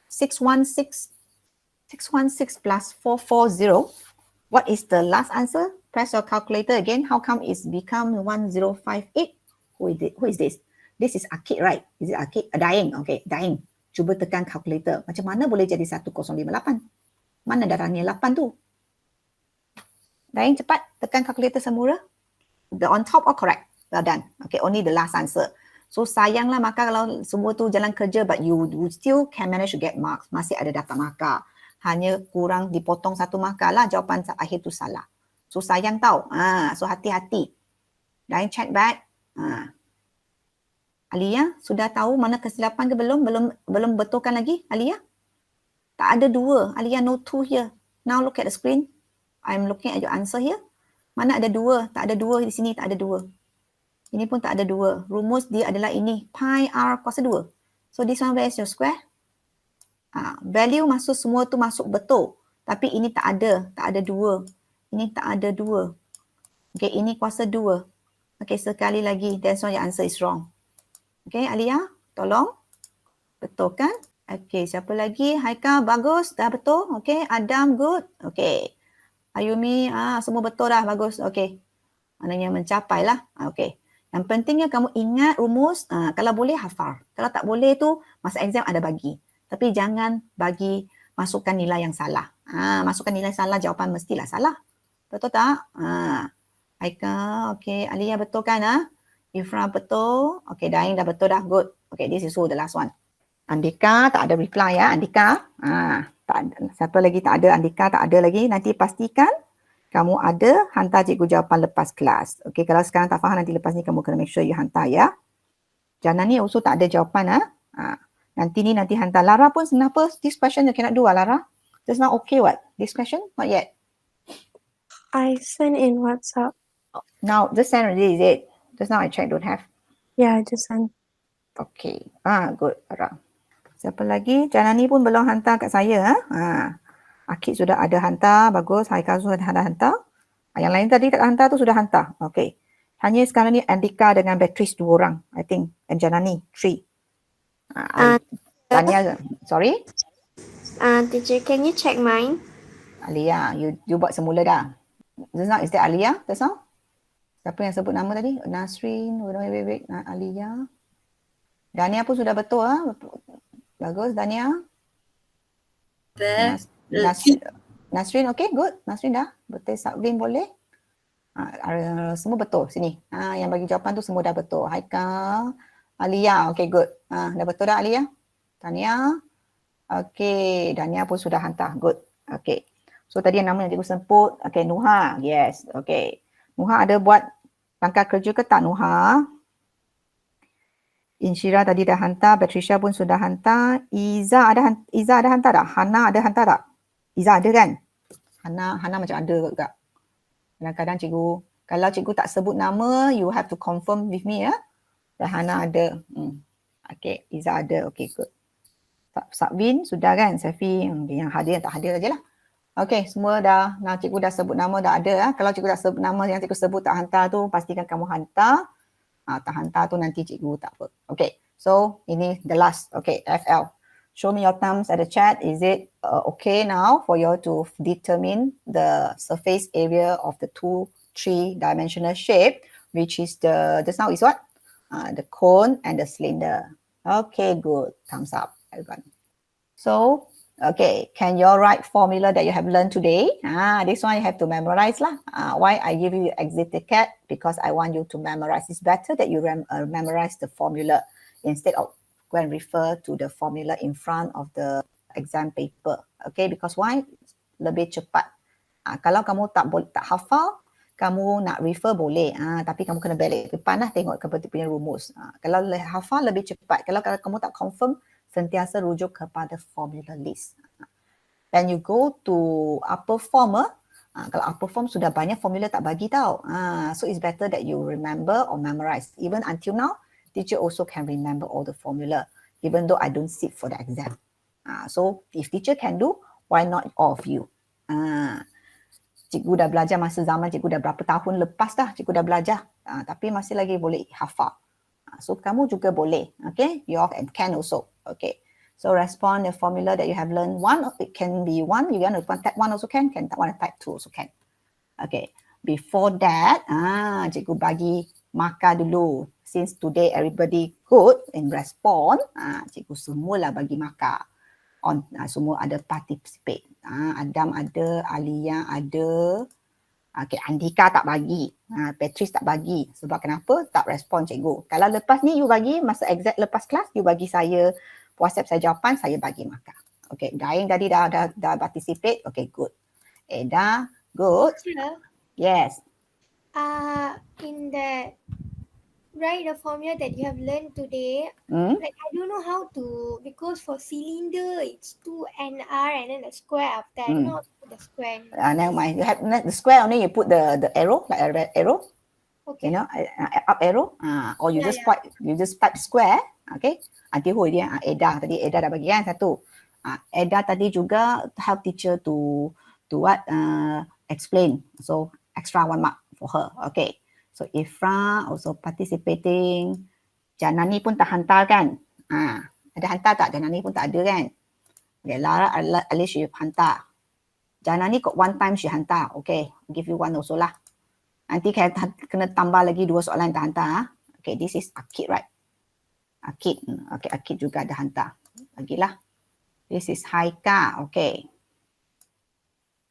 S1: 616 plus 440. What is the last answer? Press your calculator again. How come it's become 1058? Who is this? This is Akid, right? Is it Akid? Daeng. Okay, Daeng. Cuba tekan calculator. Macam mana boleh jadi 1058? Mana darahnya 8 tu? Daeng, cepat tekan calculator semula. The on top or correct? Well done. Okay, only the last answer. So sayanglah maka kalau semua tu jalan kerja, but you still can manage to get marks. Masih ada dapat markah. Hanya kurang dipotong 1 markah lah, jawapan akhir tu salah. So sayang tau. So hati-hati. Dan check back. Alia sudah tahu mana kesilapan ke belum? Belum betulkan lagi Alia? Tak ada 2. Alia no 2 here. Now look at the screen. I'm looking at your answer here. Mana ada 2? Tak ada 2 di sini, tak ada 2. Ini pun tak ada 2. Rumus dia adalah ini. Pi r kuasa 2. So this one, where is your square? Value masuk semua tu masuk betul. Tapi ini tak ada 2. Ini tak ada 2. Okay, ini kuasa 2. Okay, sekali lagi. That's why your answer is wrong. Okay, Alia, tolong. Betul kan? Okay, siapa lagi? Haikal, bagus. Dah betul. Okay, Adam, good. Okay. Ayumi, semua betul dah. Bagus. Okay. Maknanya mencapai lah. Okay. Yang pentingnya kamu ingat rumus. Kalau boleh, hafal. Kalau tak boleh tu, masa exam ada bagi. Tapi jangan bagi masukkan nilai yang salah. Masukkan nilai salah, jawapan mestilah salah. Betul tak? Haikal, okay. Alia betul kan? Ifra betul. Okay, Daing dah betul dah. Good. Okay, this is the last one. Andika, tak ada reply ya. Andika. Tak ada. Siapa lagi tak ada? Andika tak ada lagi. Nanti pastikan kamu ada, hantar cikgu jawapan lepas kelas. Okay, kalau sekarang tak faham, nanti lepas ni kamu kena make sure you hantar ya. Jana ni also tak ada jawapan. Nanti hantar. Lara pun kenapa this question you cannot do Lara? Just not okay what? This question? Not yet.
S7: I sent in WhatsApp.
S1: Now, just send already, is it? Just now I check, don't have.
S7: Yeah, I just sent.
S1: Okay. Good, Lara. Siapa lagi? Jana ni pun belum hantar kat saya. Akid sudah ada hantar. Bagus. Haikal sudah ada hantar. Yang lain tadi tak hantar tu sudah hantar. Okay. Hanya sekarang ni Andika dengan Beatrice 2 orang. I think. And Janani 3. Tanya. Sorry?
S4: Teacher, can you check mine?
S1: Alia, you buat semula dah. Just now, is that Alia? Just now? Siapa yang sebut nama tadi? Nasrin. Wait. Alia. Dania pun sudah betul. Bagus, Dania. Nasrin, okay, good. Nasrin dah. Betul, Sablin boleh. Semua betul sini. Yang bagi jawapan tu semua dah betul. Haikal, Alia, okay, good. Dah betul dah Alia? Tania. Okay, Dania pun sudah hantar. Good. Okay. So tadi yang nama yang cikgu sebut. Okay, Nuha. Yes. Okay. Nuha ada buat langkah kerja ke tak Nuha? Insyira tadi dah hantar. Patricia pun sudah hantar. Iza ada hantar tak? Hana ada hantar tak? Iza ada kan? Hana macam ada juga. Kadang-kadang cikgu, kalau cikgu tak sebut nama, you have to confirm with me ya. Dan Hana ada. Okay, Iza ada. Okay, good. Sabin sudah kan? Safi, yang hadir, yang tak hadir sajalah. Okay, semua dah. Nah, cikgu dah sebut nama, dah ada. Kalau cikgu dah sebut nama yang cikgu sebut tak hantar tu, pastikan kamu hantar. Tak hantar tu nanti cikgu tak apa. Okay, so ini the last. Okay, FL. Show me your thumbs at the chat. Is it okay now for you to determine the surface area of the 2-3-dimensional shape, which is just now is what? The cone and the cylinder. Okay, good. Thumbs up, everyone. So, okay, can you all write formula that you have learned today? This one you have to memorize lah. Why I give you exit ticket? Because I want you to memorize. It's better that you memorize the formula instead of go and refer to the formula in front of the exam paper. Okay, because why? Lebih cepat. Kalau kamu tak hafal, kamu nak refer boleh. Tapi kamu kena balik depan lah tengok kamu punya rumus. Kalau hafal lebih cepat. Kalau kamu tak confirm, sentiasa rujuk kepada formula list. Then you go to upper form. Kalau upper form sudah banyak formula tak bagi tau. So it's better that you remember or memorize. Even until now, teacher also can remember all the formula, even though I don't sit for the exam. So if teacher can do, why not all of you? Cikgu dah belajar masa zaman cikgu dah berapa tahun lepas dah cikgu dah belajar. Tapi masih lagi boleh hafal. So kamu juga boleh. Okay, you all can also. Okay. So respond the formula that you have learned. One, it can be one. You want to type one also can want to type two also can. Okay. Before that, cikgu bagi markah dulu. Since today everybody good in respond, cikgu semula bagi markah. On semua ada participate. Adam ada, Alia ada. Okay, Andika tak bagi. Patrice tak bagi. Sebab kenapa? Tak respon cikgu. Kalau lepas ni you bagi, masa exact lepas kelas, you bagi saya WhatsApp saya jawapan, saya bagi markah. Okay, Daing tadi dah participate. Okay, good. Eda, good.
S2: Teacher,
S1: Yes.
S2: in that write the formula that you have learned today, like I don't know how to, because for cylinder it's 2nr and then the square after. I don't know how to put the square.
S1: Never mind. You have the square only. You put the arrow, like a red arrow.
S2: Okay.
S1: You know, up arrow. Or you just type square. Okay. Until who dia? Eda tadi. Eda dah bagi kan satu. Eda tadi juga help teacher to what? Explain. So extra 1 mark for her. Okay. So Ifra also participating. Janani pun tak hantar kan? Ada hantar tak? Janani pun tak ada kan? Okay, Lara at least she hantar. Janani got 1 time she hantar. Okay, give you 1 also lah. Nanti kena tambah lagi 2 soalan tak hantar. Okay, this is Akid, right? Akid. Okay, Akid juga ada hantar. Bagilah. This is Haika. Okay.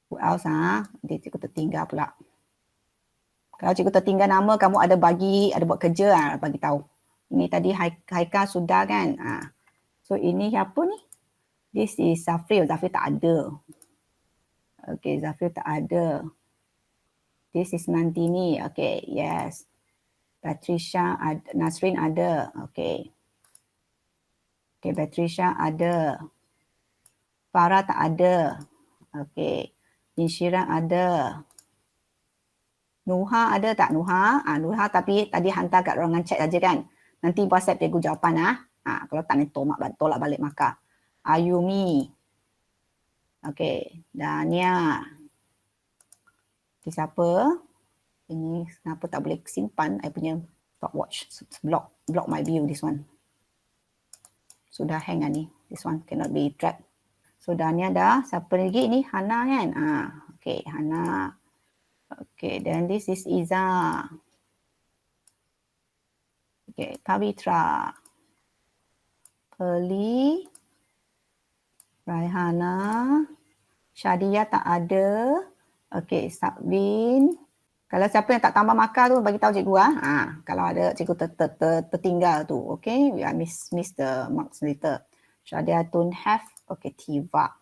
S1: Who else? Nanti cikgu tertinggal pula. Kalau cikgu tertinggal nama, kamu ada buat kerja, bagi tahu. Ini tadi Haika sudah kan? So ini siapa ni? This is Zafril. Zafril tak ada. Okay, Zafril tak ada. This is Nandini. Okay, yes. Patricia, Nasrin ada. Okay. Okay, Patricia ada. Farah tak ada. Okay. Insyira ada. Nuha ada tak? Nuha? Nuha tapi tadi hantar kat ruangan chat saja kan? Nanti WhatsApp cikgu jawapan. Kalau tak ni tolak balik markah. Ayumi. Okay. Dania. Okay, siapa? Ini kenapa tak boleh simpan? I punya stopwatch. Block my view this one. Sudah hang ni. This one cannot be tracked. So Dania dah. Siapa lagi ni? Hana kan? Okay, Hana. Okay, then this is Iza. Okay, Pavitra. Pearly. Raihana. Shadia tak ada. Okay, Sabin. Kalau siapa yang tak tambah markah tu, bagi tahu cikgu. Kalau ada cikgu tertinggal tu. Okay, we are miss the marks later. Shadia don't have. Okay, Tiva.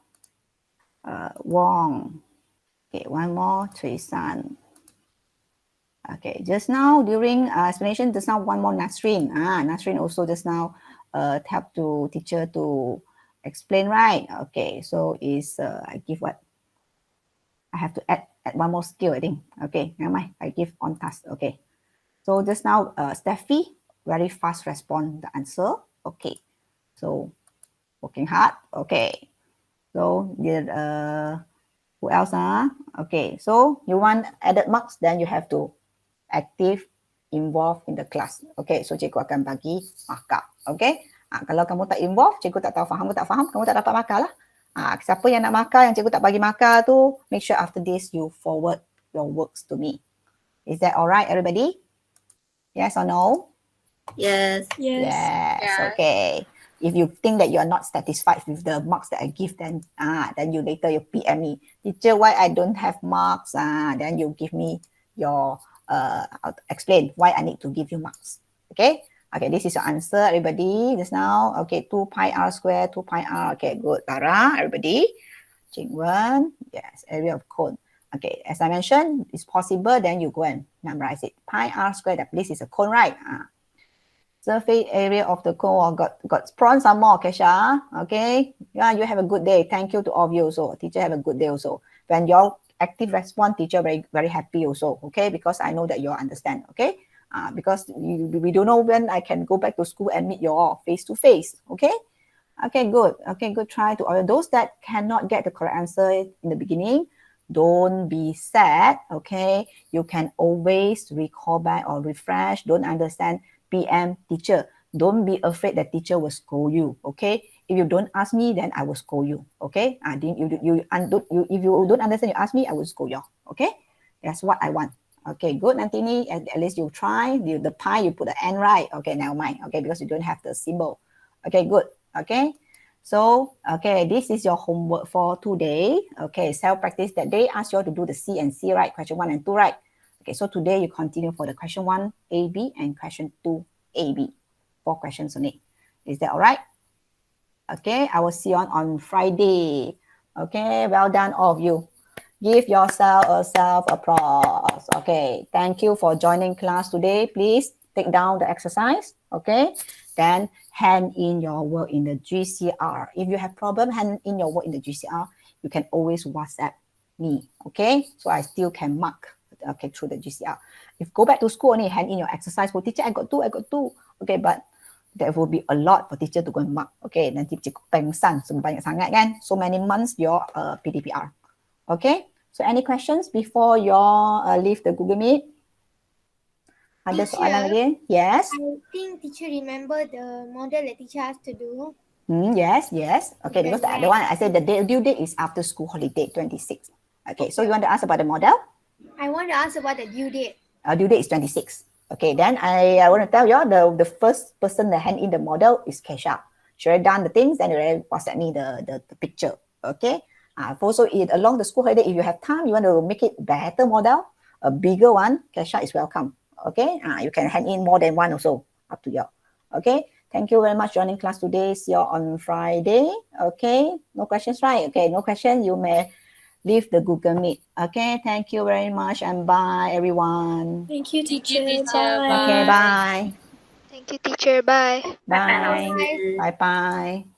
S1: Wong. Okay, one more, Trisan. Okay, just now during explanation, just now one more Nasrin. Nasrin also just now help to teacher to explain, right? Okay, so is I give what? I have to add one more skill, I think. Okay, never mind. I give on task. Okay, so just now Steffi very fast respond the answer. Okay, so working hard. Okay, so who else? Okay, so you want added marks, then you have to active, involved in the class. Okay, so cikgu akan bagi markah. Okay, kalau kamu tak involve, cikgu tak tahu faham ke tak faham, kamu tak dapat markah lah. Siapa yang nak markah, yang cikgu tak bagi markah tu, make sure after this you forward your works to me. Is that alright, everybody? Yes or no?
S6: Yes.
S1: Yes. Okay. If you think that you are not satisfied with the marks that I give, then you later you PM me, teacher, why I don't have marks? Then you give me your I'll explain why I need to give you marks. Okay. Okay, this is your answer, everybody. Just now, okay, 2 pi r square, 2 pi r. Okay, good. Tara, everybody. Jingwen, yes, area of cone. Okay, as I mentioned, it's possible. Then you go and memorize it. Pi r square. That this is a cone, right? Surface area of the cone. Got prawn some more, Kesha. Okay. Yeah, you have a good day. Thank you to all of you also. Teacher have a good day also. When your active response, teacher very, very happy also. Okay, because I know that you understand. Okay. Because we don't know when I can go back to school and meet you all face to face. Okay. Okay, good. Okay, good try to all those that cannot get the correct answer in the beginning. Don't be sad. Okay, you can always recall back or refresh. Don't understand PM teacher. Don't be afraid that teacher will scold you, okay? If you don't ask me, then I will scold you, okay? If you don't understand, you ask me, I will scold you, okay? That's what I want. Okay, good, Nantini. At least you try. The pi, you put the n right. Okay, never mind. Okay, because you don't have the symbol. Okay, good. Okay. So, okay, this is your homework for today. Okay, self-practice that they ask you to do the C and C, right? Question 1 and 2, right? Okay, so today you continue for the question 1, AB, and question 2, AB. 4 questions only. Is that all right? Okay, I will see you on Friday. Okay, well done, all of you. Give yourself a self-applause. Okay, thank you for joining class today. Please take down the exercise. Okay, then hand in your work in the GCR. If you have problem hand in your work in the GCR, you can always WhatsApp me. Okay, so I still can mark. Okay, through the GCR. If go back to school only hand in your exercise. For teacher, I got two. Okay, but there will be a lot for teacher to go and mark. Okay, nanti cikgu pengsan banyak sangat kan. So many months your PdPR. Okay, so any questions before you leave the Google Meet? Ada soalan lagi? Yes.
S2: I think teacher remember the model that teacher has to do.
S1: Yes. Okay, because the one I said the due date is after school holiday, 26. Okay, so you want to ask about the model?
S2: I want to ask about the due date.
S1: Due date is 26. Okay, then I want to tell you the first person that hand in the model is Kesha. She already done the things, then you already WhatsApp me the picture. Okay. Also, along the school holiday, if you have time, you want to make it better model, a bigger one, Kesha is welcome. Okay. You can hand in more than one also, up to you. Okay. Thank you very much for joining class today. See you on Friday. Okay. No questions, right? Okay. No question. You may leave the Google Meet. Okay. Thank you very much and bye, everyone.
S4: Thank you, teacher.
S1: Okay. Bye.
S5: Thank you, teacher. Bye.
S1: Bye. Bye. Bye.